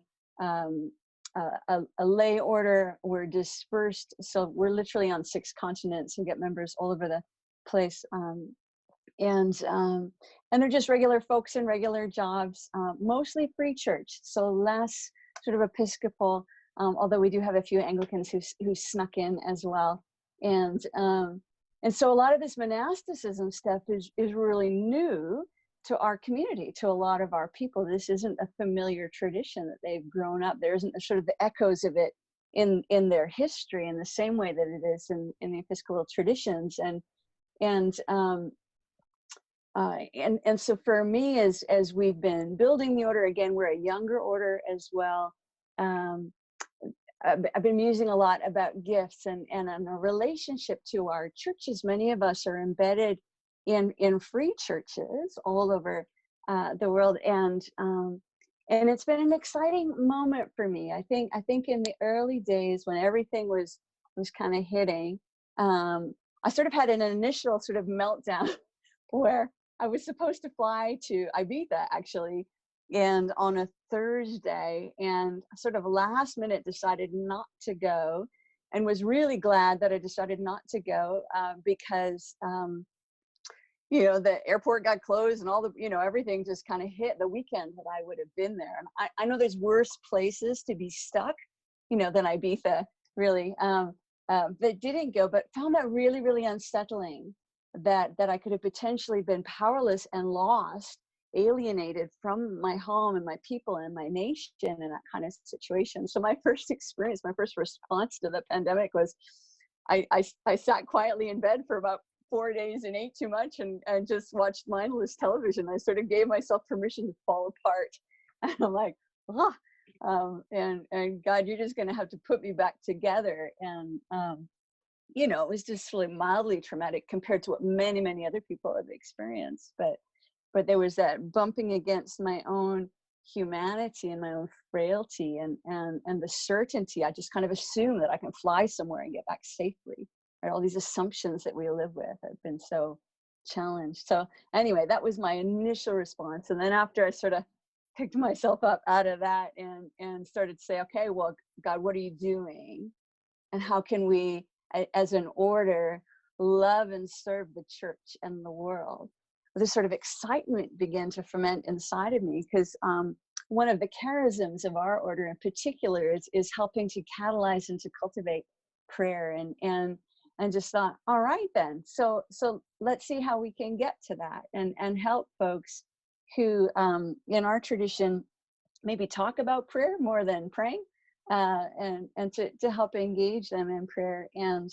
Speaker 8: lay order. We're dispersed, so we're literally on 6 continents. We get members all over the place, and they're just regular folks in regular jobs, mostly free church, so less sort of Episcopal, although we do have a few Anglicans who snuck in as well. And so a lot of this monasticism stuff is really new to our community, to a lot of our people. This isn't a familiar tradition that they've grown up. There isn't sort of the echoes of it in their history in the same way that it is in the Episcopal traditions. And so for me, as we've been building the order, again, we're a younger order as well. I've been musing a lot about gifts and a relationship to our churches. Many of us are embedded in free churches all over the world, and it's been an exciting moment for me. I think in the early days when everything was kind of hitting, I sort of had an initial sort of meltdown where I was supposed to fly to Ibiza actually, and on a Thursday, and sort of last minute decided not to go, and was really glad that I decided not to go because the airport got closed and all the, everything just kind of hit the weekend that I would have been there. And I know there's worse places to be stuck, than Ibiza, really, that didn't go, but found that really, really unsettling that I could have potentially been powerless and lost, alienated from my home and my people and my nation in that kind of situation. So my first response to the pandemic was I sat quietly in bed for about 4 days and ate too much and just watched mindless television. I sort of gave myself permission to fall apart. And I'm like, and God, you're just going to have to put me back together. And, it was just really mildly traumatic compared to what many, many other people have experienced. But there was that bumping against my own humanity and my own frailty and the certainty. I just kind of assume that I can fly somewhere and get back safely. Right? All these assumptions that we live with have been so challenged. So anyway, that was my initial response. And then after I sort of picked myself up out of that and started to say, okay, well, God, what are you doing? And how can we, as an order, love and serve the church and the world? This sort of excitement began to ferment inside of me, because one of the charisms of our order in particular is helping to catalyze and to cultivate prayer, and just thought, all right then, so let's see how we can get to that and help folks who in our tradition maybe talk about prayer more than praying, and to help engage them in prayer. And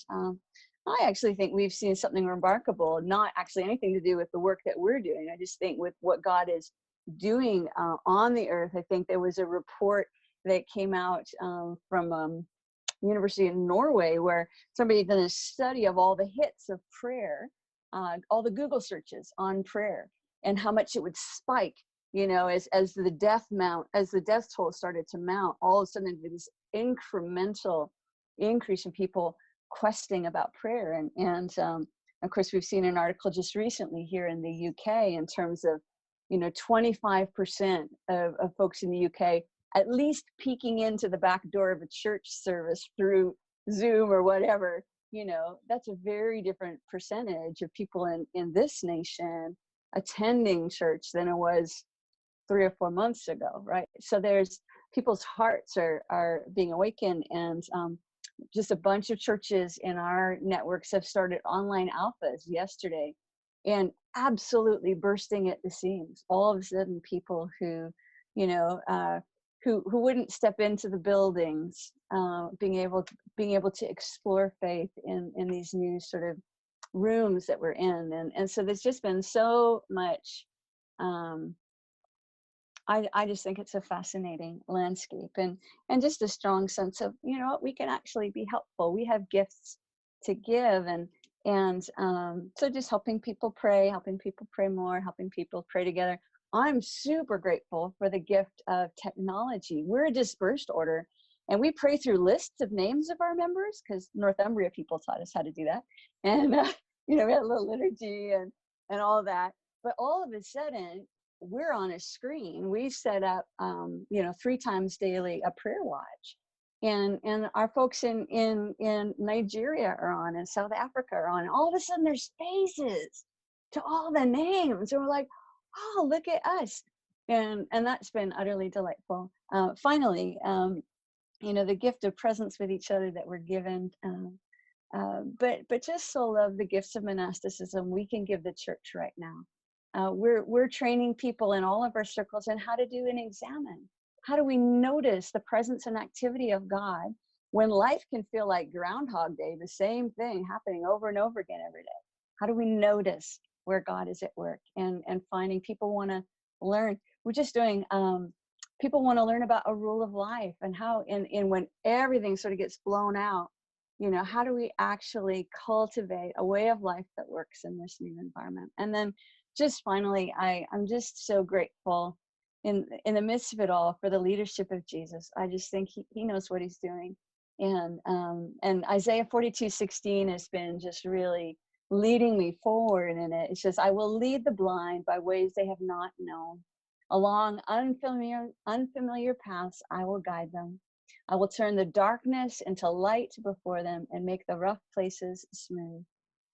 Speaker 8: I actually think we've seen something remarkable, not actually anything to do with the work that we're doing. I just think with what God is doing on the earth. I think there was a report that came out from University in Norway, where somebody did a study of all the hits of prayer, all the Google searches on prayer, and how much it would spike, as the death toll started to mount. All of a sudden, there was this incremental increase in people questing about prayer. And of course, we've seen an article just recently here in the UK in terms of 25% of folks in the UK at least peeking into the back door of a church service through Zoom or whatever. That's a very different percentage of people in this nation attending church than it was 3 or 4 months ago, right? So there's people's hearts are being awakened, and just a bunch of churches in our networks have started online alphas yesterday, and absolutely bursting at the seams. All of a sudden, people who wouldn't step into the buildings, being able to explore faith in these new sort of rooms that we're in, and so there's just been so much. I just think it's a fascinating landscape, and just a strong sense of, we can actually be helpful. We have gifts to give, and so just helping people pray more, helping people pray together. I'm super grateful for the gift of technology. We're a dispersed order, And we pray through lists of names of our members, because Northumbria people taught us how to do that. And, you know, we had a little liturgy and all that. But all of a sudden, we're on a screen. We set up, you know, 3 times daily a prayer watch. And our folks in Nigeria are on, and South Africa are on. And all of a sudden, there's faces to all the names. And we're like, oh, look at us. And that's been utterly delightful. Finally, you know, the gift of presence with each other that we're given. But just so love the gifts of monasticism we can give the church right now. We're training people in all of our circles in how to do an examine. How do we notice the presence and activity of God when life can feel like Groundhog Day, the same thing happening over and over again every day? How do we notice where God is at work? And finding people want to learn. We're just doing, people want to learn about a rule of life, and how, and when everything sort of gets blown out, you know, how do we actually cultivate a way of life that works in this new environment? And then just finally, I'm just so grateful in the midst of it all for the leadership of Jesus. I just think he knows what he's doing. And Isaiah 42:16 has been just really leading me forward in it. It says, I will lead the blind by ways they have not known. Along unfamiliar paths, I will guide them. I will turn the darkness into light before them and make the rough places smooth.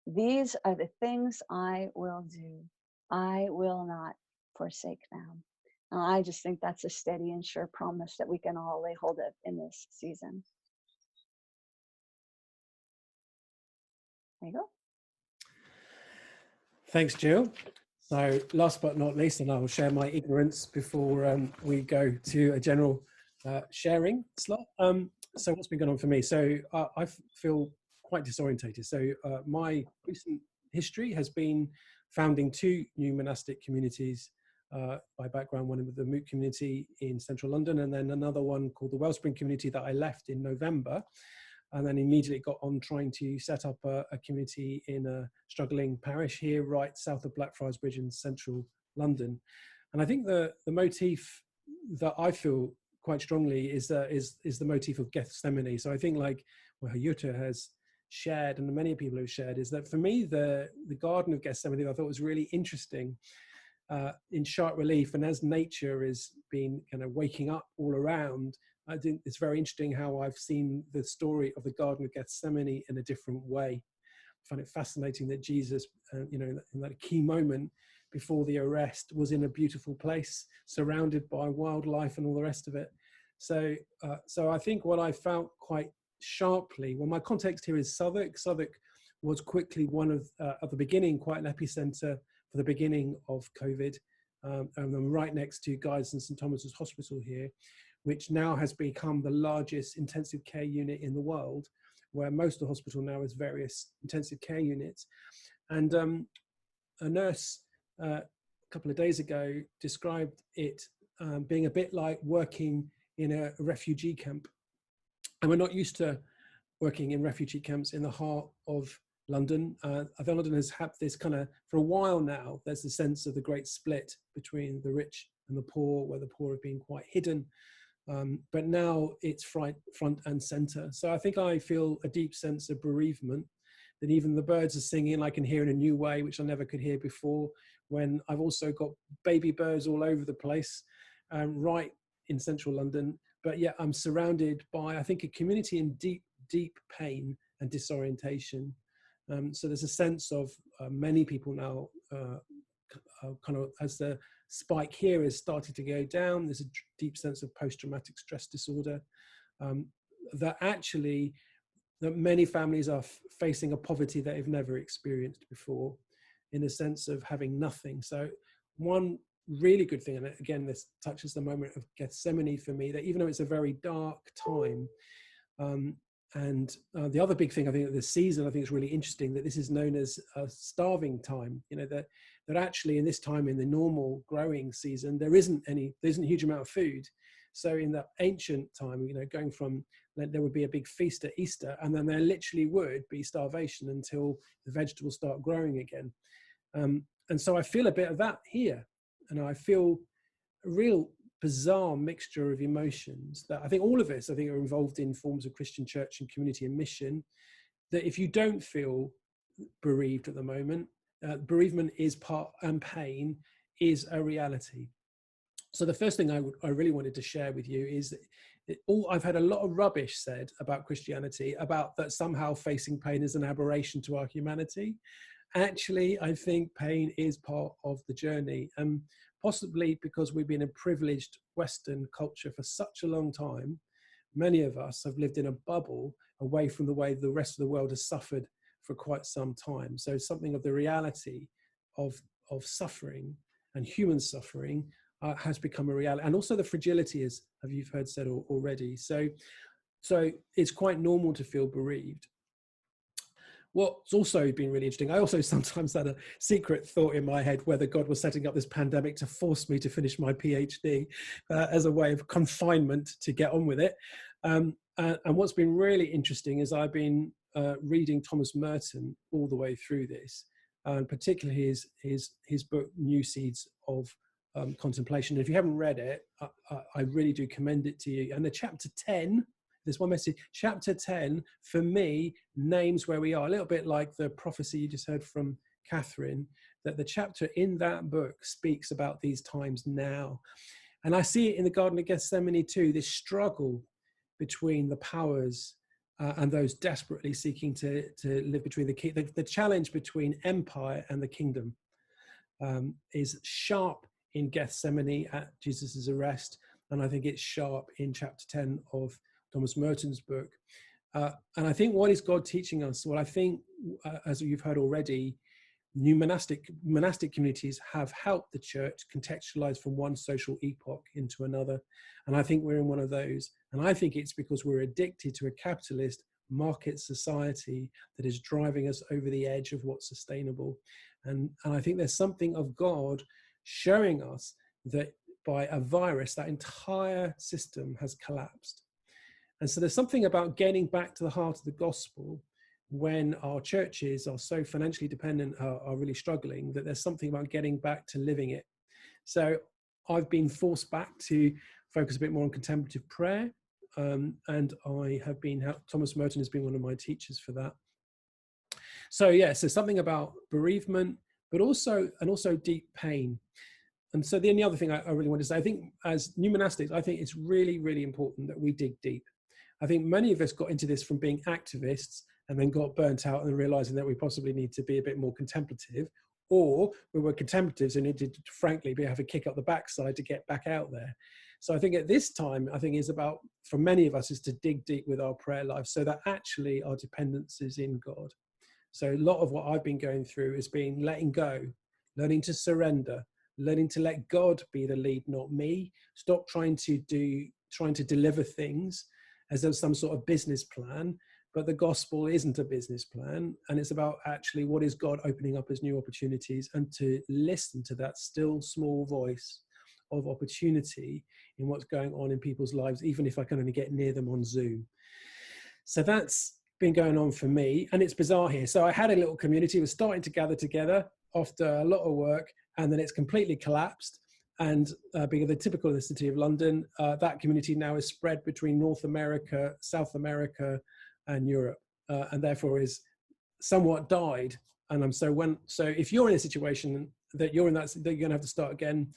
Speaker 8: These are the things I will do. I will not forsake them. And I just think that's a steady and sure promise that we can all lay hold of in this season. There you go.
Speaker 1: Thanks, Jill. So last but not least, and I will share my ignorance before we go to a general sharing slot. So what's been going on for me? So I feel quite disorientated. So my recent history has been founding 2 new monastic communities by background, one with the Moot community in central London, and then another one called the Wellspring community that I left in November. And then immediately got on trying to set up a community in a struggling parish here, right south of Blackfriars Bridge in central London. And I think the motif that I feel quite strongly is the motif of Gethsemane. So I think, like what Jutta has shared, and many people have shared, is that for me, the Garden of Gethsemane I thought was really interesting in sharp relief. And as nature is being kind of waking up all around, I think it's very interesting how I've seen the story of the Garden of Gethsemane in a different way. I find it fascinating that Jesus, you know, in that key moment before the arrest, was in a beautiful place, surrounded by wildlife and all the rest of it. So, so I think what I felt quite sharply, well, my context here is Southwark. Southwark was quickly one of, at the beginning, quite an epicenter for the beginning of COVID, and then right next to Guy's and St Thomas's Hospital here, which now has become the largest intensive care unit in the world, where most of the hospital now is various intensive care units. And a nurse a couple of days ago described it being a bit like working in a refugee camp. And we're not used to working in refugee camps in the heart of London. I think London has had this kind of, for a while now, there's the sense of the great split between the rich and the poor, where the poor have been quite hidden. But now it's front and center. So I think I feel a deep sense of bereavement, that even the birds are singing, I can hear in a new way, which I never could hear before, when I've also got baby birds all over the place, right in central London. But yet I'm surrounded by, I think, a community in deep, deep pain and disorientation. So there's a sense of many people now kind of, as the spike here has started to go down, there's a deep sense of post-traumatic stress disorder, that many families are facing a poverty that they've never experienced before, in a sense of having nothing. So one really good thing, and again, this touches the moment of Gethsemane for me, that even though it's a very dark time, and the other big thing I think of this season, I think it's really interesting that this is known as a starving time. You know, that actually in this time, in the normal growing season, there isn't a huge amount of food. So in that ancient time, you know, going from, there would be a big feast at Easter, and then there literally would be starvation until the vegetables start growing again. And so I feel a bit of that here, and I feel a real bizarre mixture of emotions that I think all of us, I think, are involved in forms of Christian church and community and mission, that if you don't feel bereaved at the moment, bereavement is part, and pain is a reality. So the first thing I really wanted to share with you is that I've had a lot of rubbish said about Christianity, about that somehow facing pain is an aberration to our humanity. Actually, I think pain is part of the journey, and possibly because we've been in privileged Western culture for such a long time, many of us have lived in a bubble away from the way the rest of the world has suffered for quite some time. So something of the reality of suffering and human suffering has become a reality, and also the fragility, as you've heard said already. So it's quite normal to feel bereaved. What's also been really interesting, I also sometimes had a secret thought in my head whether God was setting up this pandemic to force me to finish my PhD as a way of confinement to get on with it. And what's been really interesting is I've been reading Thomas Merton all the way through this, and particularly his book, New Seeds of Contemplation. And if you haven't read it, I really do commend it to you. And the chapter 10, there's one message, chapter 10, for me, names where we are, a little bit like the prophecy you just heard from Catherine, that the chapter in that book speaks about these times now. And I see it in the Garden of Gethsemane too, this struggle between the powers and those desperately seeking to live between the challenge between empire and the kingdom is sharp in Gethsemane at Jesus's arrest. And I think it's sharp in chapter 10 of Thomas Merton's book. And I think, what is God teaching us? Well, I think, as you've heard already, new monastic communities have helped the church contextualize from one social epoch into another. And I think we're in one of those. And I think it's because we're addicted to a capitalist market society that is driving us over the edge of what's sustainable. And I think there's something of God showing us that by a virus, that entire system has collapsed. And so there's something about getting back to the heart of the gospel when our churches are so financially dependent, are really struggling, that there's something about getting back to living it. So I've been forced back to focus a bit more on contemplative prayer. And I have been, Thomas Merton has been one of my teachers for that. So yeah, so something about bereavement, but also deep pain. And so the only other thing I really want to say, I think as new monastics, I think it's really, really important that we dig deep. I think many of us got into this from being activists and then got burnt out and realizing that we possibly need to be a bit more contemplative, or we were contemplatives and needed to, frankly, have a kick up the backside to get back out there. So I think at this time, I think is about, for many of us, is to dig deep with our prayer life so that actually our dependence is in God. So a lot of what I've been going through has been letting go, learning to surrender, learning to let God be the lead, not me. Stop trying to deliver things as though some sort of business plan, but the gospel isn't a business plan. And it's about actually what is God opening up as new opportunities, and to listen to that still small voice of opportunity in what's going on in people's lives, even if I can only get near them on Zoom. So that's been going on for me, and it's bizarre here. So I had a little community, was starting to gather together after a lot of work, and then it's completely collapsed. And being the typical of the City of London, that community now is spread between North America, South America, and Europe, and therefore is somewhat died. And so if you're in a situation that you're in, that you're going to have to start again,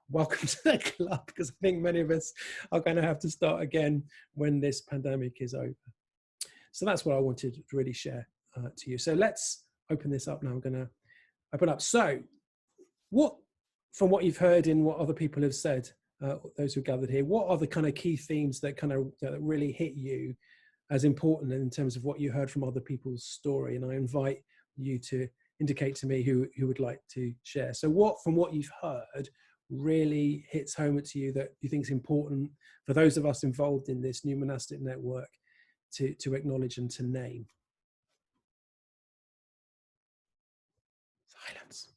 Speaker 1: welcome to the club, because I think many of us are going to have to start again when this pandemic is over. So that's what I wanted to really share to you. So let's open this up now. I'm going to open up. So from what you've heard and what other people have said, those who gathered here, what are the kind of key themes that that really hit you as important in terms of what you heard from other people's story? And I invite you to indicate to me who would like to share. So from what you've heard really hits home to you that you think is important for those of us involved in this new monastic network to acknowledge and to name? Silence.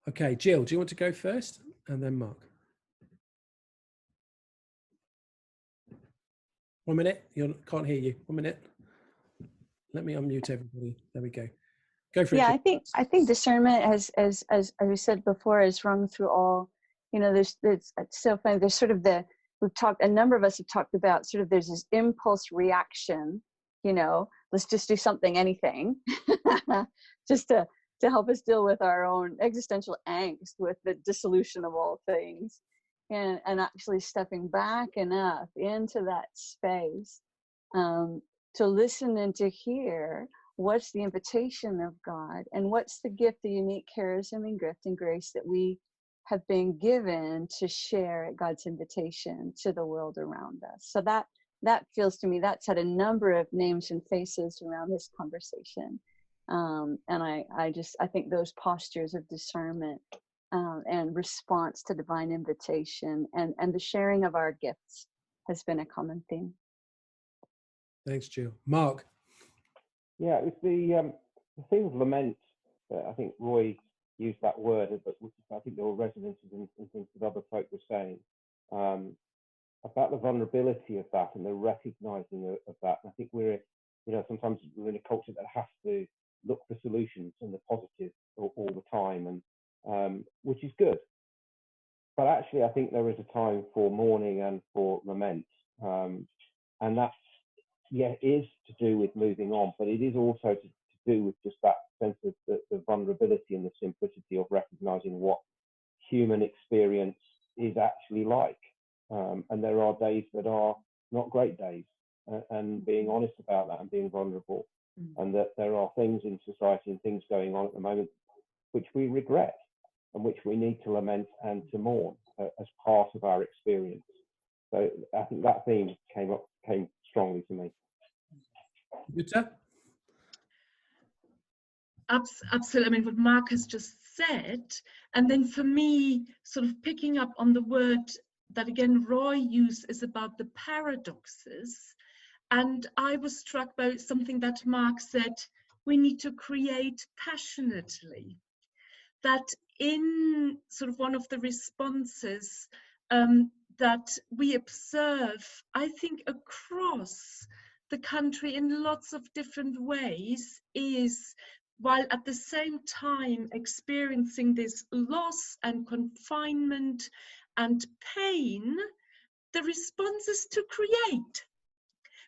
Speaker 1: Okay, Jill, do you want to go first? And then Mark. 1 minute. You can't hear you. 1 minute. Let me unmute everybody. There we go. Go for it.
Speaker 8: Yeah, I think discernment, as we said before, is rung through all. You know, there's it's so funny. There's sort of a number of us have talked about sort of there's this impulse reaction. You know, let's just do something, anything, just to help us deal with our own existential angst with the dissolution of all things, and actually stepping back enough into that space to listen and to hear what's the invitation of God, and what's the gift, the unique charism and gift and grace that we have been given to share God's invitation to the world around us. So that feels to me, that's had a number of names and faces around this conversation. And I think those postures of discernment and response to divine invitation and the sharing of our gifts has been a common theme.
Speaker 1: Thanks, Jill. Mark.
Speaker 5: Yeah, it's the theme of lament. I think Roy used that word, but I think there were resonances in things that other folk were saying about the vulnerability of that and the recognizing of that. And I think sometimes we're in a culture that has to look for solutions and the positive all the time, and which is good. But actually, I think there is a time for mourning and for lament, and that's is to do with moving on, but it is also to do with just that sense of the vulnerability and the simplicity of recognizing what human experience is actually like. And there are days that are not great days, and being honest about that and being vulnerable, and that there are things in society and things going on at the moment which we regret and which we need to lament and to mourn as part of our experience. So I think that theme came strongly to me.
Speaker 1: Jutta?
Speaker 4: Absolutely. I mean, what Mark has just said, and then for me, sort of picking up on the word that again Roy used is about the paradoxes. And I was struck by something that Mark said, we need to create passionately. That in sort of one of the responses that we observe, I think across the country in lots of different ways, is while at the same time experiencing this loss and confinement and pain, the response is to create.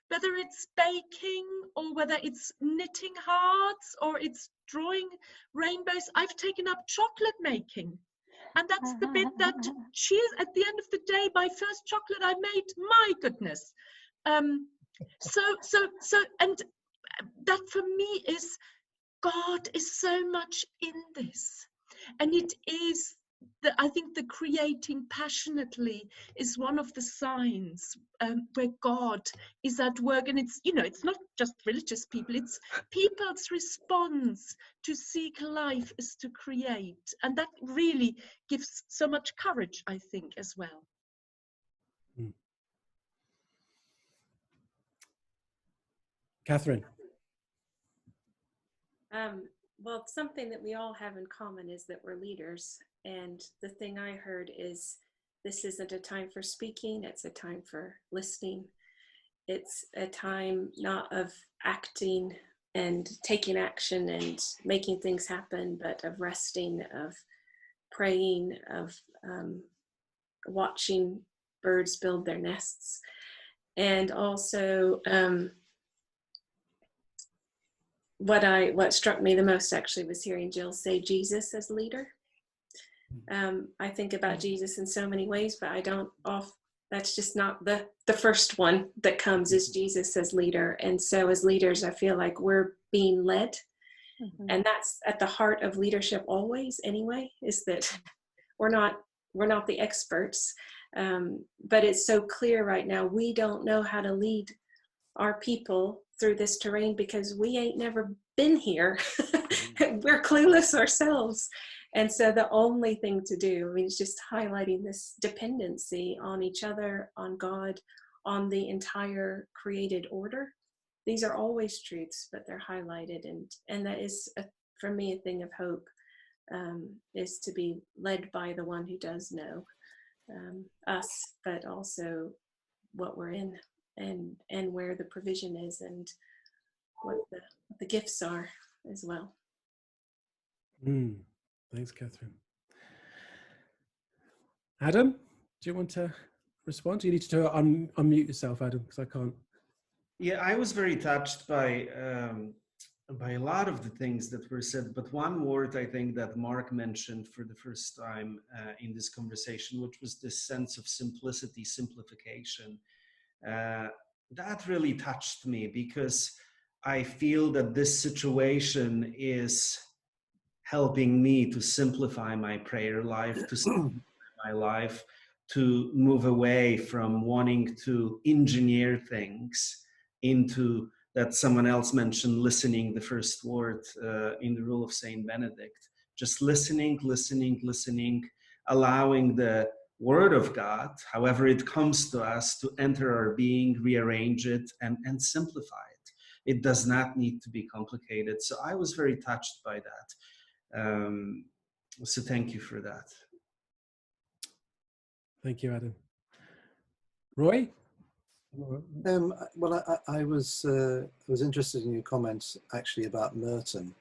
Speaker 4: Whether it's baking or whether it's knitting hearts or it's drawing rainbows. I've taken up chocolate making. And that's the bit that cheers at the end of the day, my first chocolate I made, my goodness. So, and that for me is, God is so much in this. And it is, I think the creating passionately is one of the signs where God is at work. And it's, it's not just religious people, it's people's response to seek life is to create. And that really gives so much courage, I think, as well.
Speaker 1: Catherine.
Speaker 9: Well, something that we all have in common is that we're leaders. And the thing I heard is, this isn't a time for speaking, it's a time for listening. It's a time not of acting and taking action and making things happen, but of resting, of praying, of watching birds build their nests. And also, what struck me the most actually was hearing Jill say Jesus as leader. I think about Jesus in so many ways, but that's just not the first one that comes, is Jesus as leader. And so as leaders, I feel like we're being led. Mm-hmm. And that's at the heart of leadership always anyway, is that we're not the experts. But it's so clear right now, we don't know how to lead our people through this terrain because we ain't never been here. We're clueless ourselves. And so the only thing to do, is just highlighting this dependency on each other, on God, on the entire created order. These are always truths, but they're highlighted. And that is, for me, a thing of hope, is to be led by the one who does know us, but also what we're in and where the provision is and what the gifts are as well.
Speaker 1: Thanks, Catherine. Adam, do you want to respond? You need to unmute yourself, Adam, because I can't.
Speaker 3: Yeah, I was very touched by a lot of the things that were said, but one word I think that Mark mentioned for the first time in this conversation, which was this sense of simplicity, simplification. That really touched me, because I feel that this situation is helping me to simplify my prayer life, to simplify my life, to move away from wanting to engineer things into, that someone else mentioned, listening, the first word in the rule of Saint Benedict. Just listening, allowing the Word of God, however it comes to us, to enter our being, rearrange it, and simplify it. It does not need to be complicated. So I was very touched by that. So thank you for that.
Speaker 1: Thank you, Adam. Roy?
Speaker 7: Well, I was interested in your comments actually about Merton,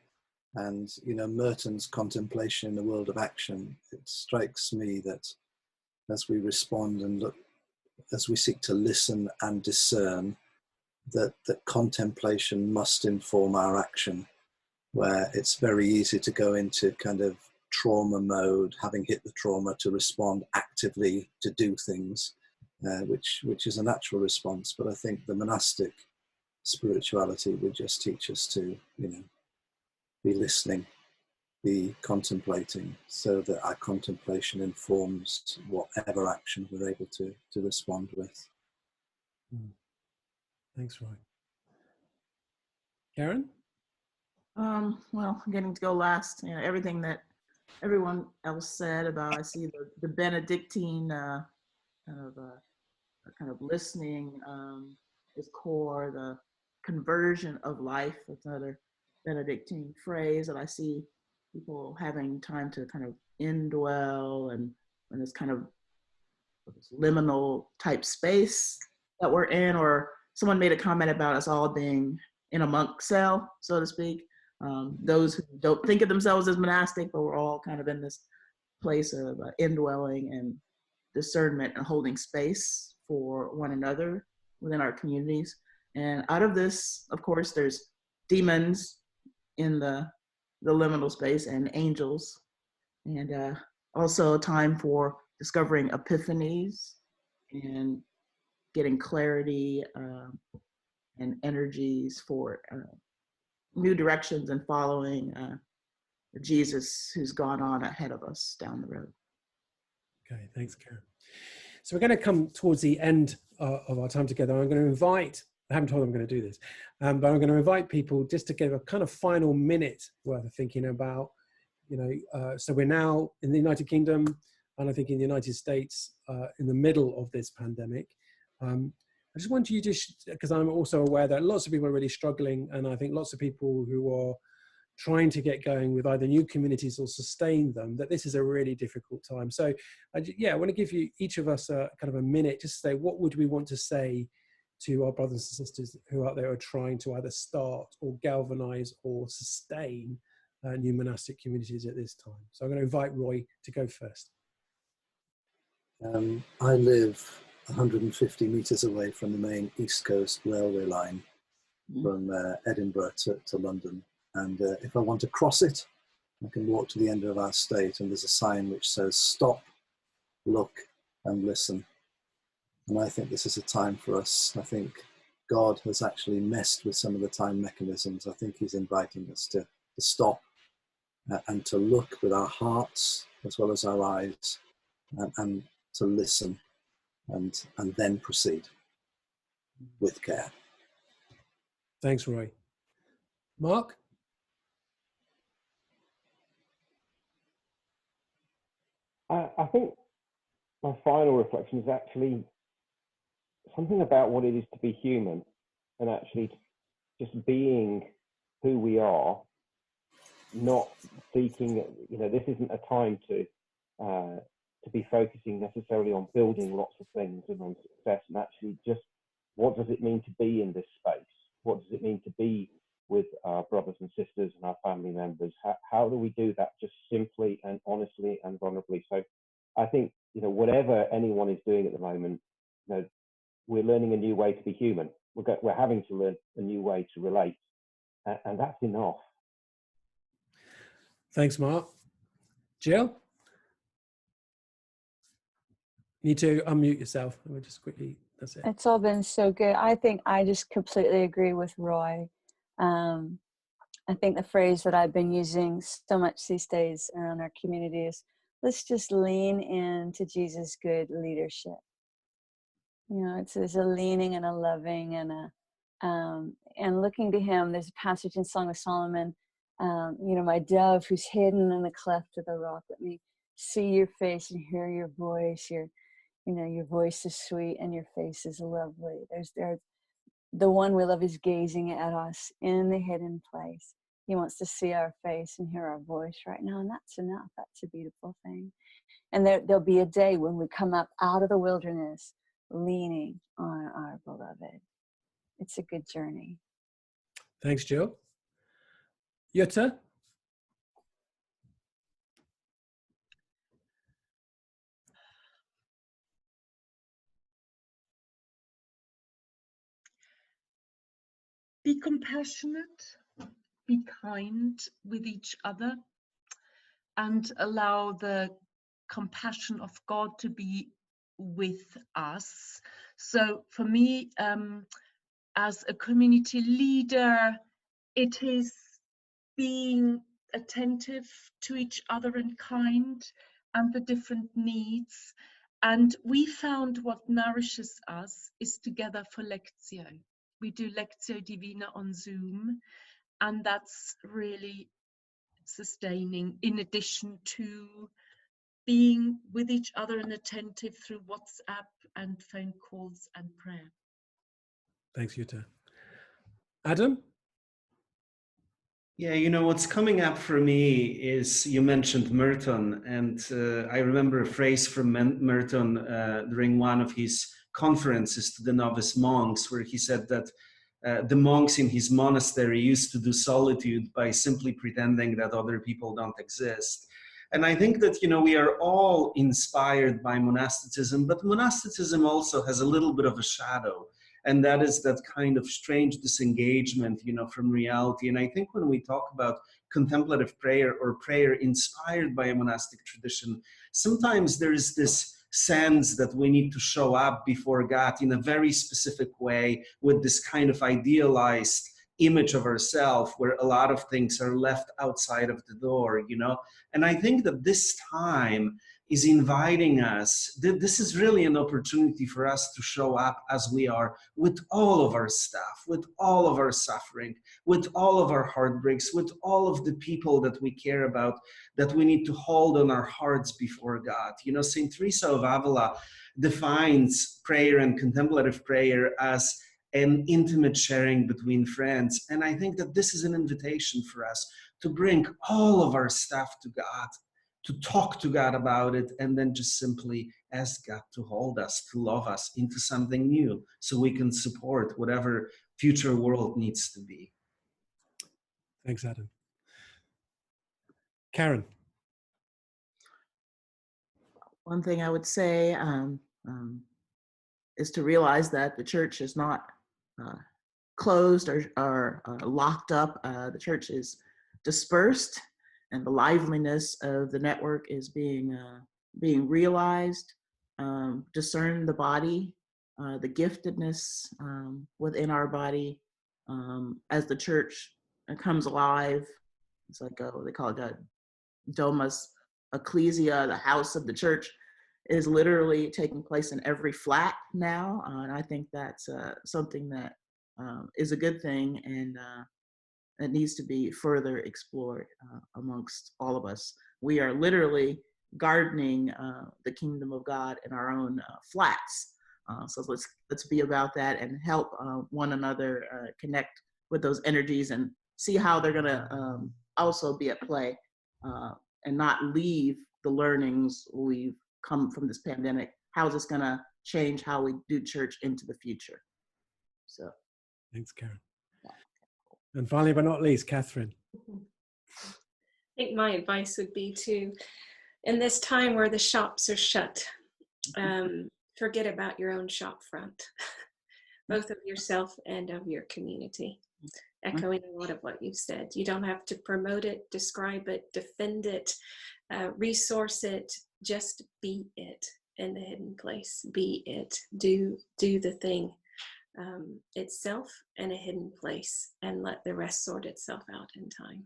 Speaker 7: and Merton's contemplation in the world of action. It strikes me that as we respond and look, as we seek to listen and discern, that contemplation must inform our action, where it's very easy to go into kind of trauma mode, having hit the trauma, to respond actively, to do things, which is a natural response. But I think the monastic spirituality would just teach us to, be listening, be contemplating, so that our contemplation informs whatever action we're able to respond with.
Speaker 1: Thanks, Roy. Karen?
Speaker 6: Well, getting to go last, everything that everyone else said about, I see the Benedictine kind of listening is core, the conversion of life, that's another Benedictine phrase that I see people having time to kind of indwell, and this kind of liminal type space that we're in. Or someone made a comment about us all being in a monk cell, so to speak. Those who don't think of themselves as monastic, but we're all kind of in this place of indwelling and discernment and holding space for one another within our communities. And out of this, of course, there's demons in the liminal space and angels, and also a time for discovering epiphanies and getting clarity and energies for new directions, and following Jesus, who's gone on ahead of us down the road.
Speaker 1: Okay, thanks, Karen. So we're going to come towards the end of our time together. I'm going to invite, I haven't told them I'm going to do this, but I'm going to invite people just to give a kind of final minute worth of thinking about, so we're now in the United Kingdom, and I think in the United States, in the middle of this pandemic. I just want you to, because I'm also aware that lots of people are really struggling, and I think lots of people who are trying to get going with either new communities or sustain them, that this is a really difficult time. So I want to give you, each of us, a kind of a minute just to say, what would we want to say to our brothers and sisters who out there are trying to either start or galvanize or sustain new monastic communities at this time. So I'm going to invite Roy to go first.
Speaker 7: I live 150 metres away from the main East Coast railway line, from Edinburgh to London. And if I want to cross it, I can walk to the end of our state, and there's a sign which says, stop, look, and listen. And I think this is a time for us. I think God has actually messed with some of the time mechanisms. I think he's inviting us to stop and to look with our hearts as well as our eyes, and to listen, and then proceed with care.
Speaker 1: Thanks, Roy. Mark?
Speaker 5: I think my final reflection is actually something about what it is to be human, and actually just being who we are, not seeking, this isn't a time to be focusing necessarily on building lots of things and on success, and actually just what does it mean to be in this space? What does it mean to be with our brothers and sisters and our family members. How do we do that just simply and honestly and vulnerably? So I think, you know, whatever anyone is doing at the moment, you know, we're learning a new way to be human. We're having to learn a new way to relate, and that's enough.
Speaker 1: Thanks, Mark. Jill? Need to unmute yourself. Let me just quickly, that's it.
Speaker 8: It's all been so good. I think I just completely agree with Roy. I think the phrase that I've been using so much these days around our community is, let's just lean into Jesus' good leadership. You know, there's a leaning and a loving and looking to him. There's a passage in Song of Solomon, you know, my dove who's hidden in the cleft of the rock, let me see your face and hear your voice. You know, your voice is sweet and your face is lovely. The one we love is gazing at us in the hidden place. He wants to see our face and hear our voice right now, and that's enough. That's a beautiful thing. And there'll be a day when we come up out of the wilderness leaning on our beloved. It's a good journey.
Speaker 1: Thanks, Jill. Jutta?
Speaker 4: Be compassionate, be kind with each other, and allow the compassion of God to be with us. So for me, as a community leader, it is being attentive to each other and kind and the different needs. And we found what nourishes us is together for Lectio. We do Lectio Divina on Zoom, and that's really sustaining, in addition to being with each other and attentive through WhatsApp and phone calls and prayer.
Speaker 1: Thanks, Jutta. Adam?
Speaker 3: Yeah, you know, what's coming up for me is, you mentioned Merton, and I remember a phrase from Merton during one of his conferences to the novice monks, where he said that the monks in his monastery used to do solitude by simply pretending that other people don't exist. And I think that, you know, we are all inspired by monasticism, but monasticism also has a little bit of a shadow. And that is that kind of strange disengagement, you know, from reality. And I think when we talk about contemplative prayer or prayer inspired by a monastic tradition, sometimes there is this sense that we need to show up before God in a very specific way with this kind of idealized image of ourselves, where a lot of things are left outside of the door, you know. And I think that this time is inviting us. This is really an opportunity for us to show up as we are, with all of our stuff, with all of our suffering, with all of our heartbreaks, with all of the people that we care about, that we need to hold on our hearts before God. You know, St. Teresa of Avila defines prayer and contemplative prayer as an intimate sharing between friends. And I think that this is an invitation for us to bring all of our stuff to God, to talk to God about it, and then just simply ask God to hold us, to love us into something new, so we can support whatever future world needs to be.
Speaker 1: Thanks, Adam. Karen?
Speaker 6: One thing I would say is to realize that the church is not closed or locked up. The church is dispersed, and the liveliness of the network is being realized. Discern the body, the giftedness within our body as the church comes alive. It's like they call it Domus Ecclesia, the house of the church, is literally taking place in every flat now, and I think that's something that is a good thing, and it needs to be further explored amongst all of us. We are literally gardening the kingdom of God in our own flats. So let's be about that and help one another connect with those energies and see how they're gonna also be at play, and not leave the learnings we've come from this pandemic. How is this gonna change how we do church into the future? So.
Speaker 1: Thanks, Karen. And finally, but not least, Catherine.
Speaker 9: I think my advice would be to, in this time where the shops are shut, forget about your own shop front, both of yourself and of your community. Echoing a lot of what you've said. You don't have to promote it, describe it, defend it, resource it, just be it in the hidden place. Be it. Do the thing itself in a hidden place, and let the rest sort itself out in time.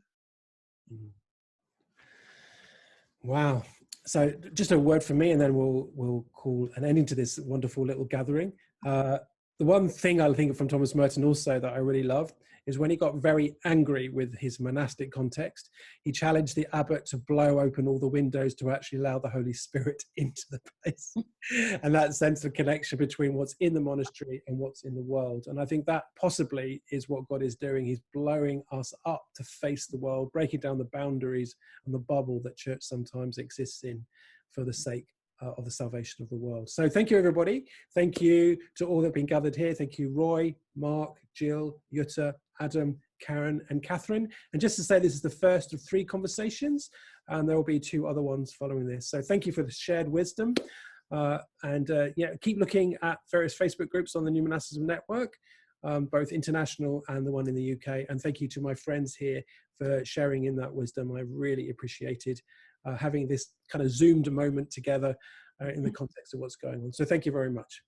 Speaker 1: Wow. So just a word from me, and then we'll call an ending to this wonderful little gathering. The one thing I think from Thomas Merton also that I really loved is when he got very angry with his monastic context, he challenged the abbot to blow open all the windows to actually allow the Holy Spirit into the place. And that sense of connection between what's in the monastery and what's in the world. And I think that possibly is what God is doing. He's blowing us up to face the world, breaking down the boundaries and the bubble that church sometimes exists in for the sake of the salvation of the world. So thank you, everybody. Thank you to all that have been gathered here. Thank you, Roy, Mark, Jill, Jutta, Adam, Karen, and Catherine. And just to say, this is the first of 3 conversations, and there will be 2 other ones following this. So thank you for the shared wisdom. Yeah, keep looking at various Facebook groups on the New Monasticism Network, both international and the one in the UK. And thank you to my friends here for sharing in that wisdom. I really appreciated having this kind of zoomed moment together in the context of what's going on. So thank you very much.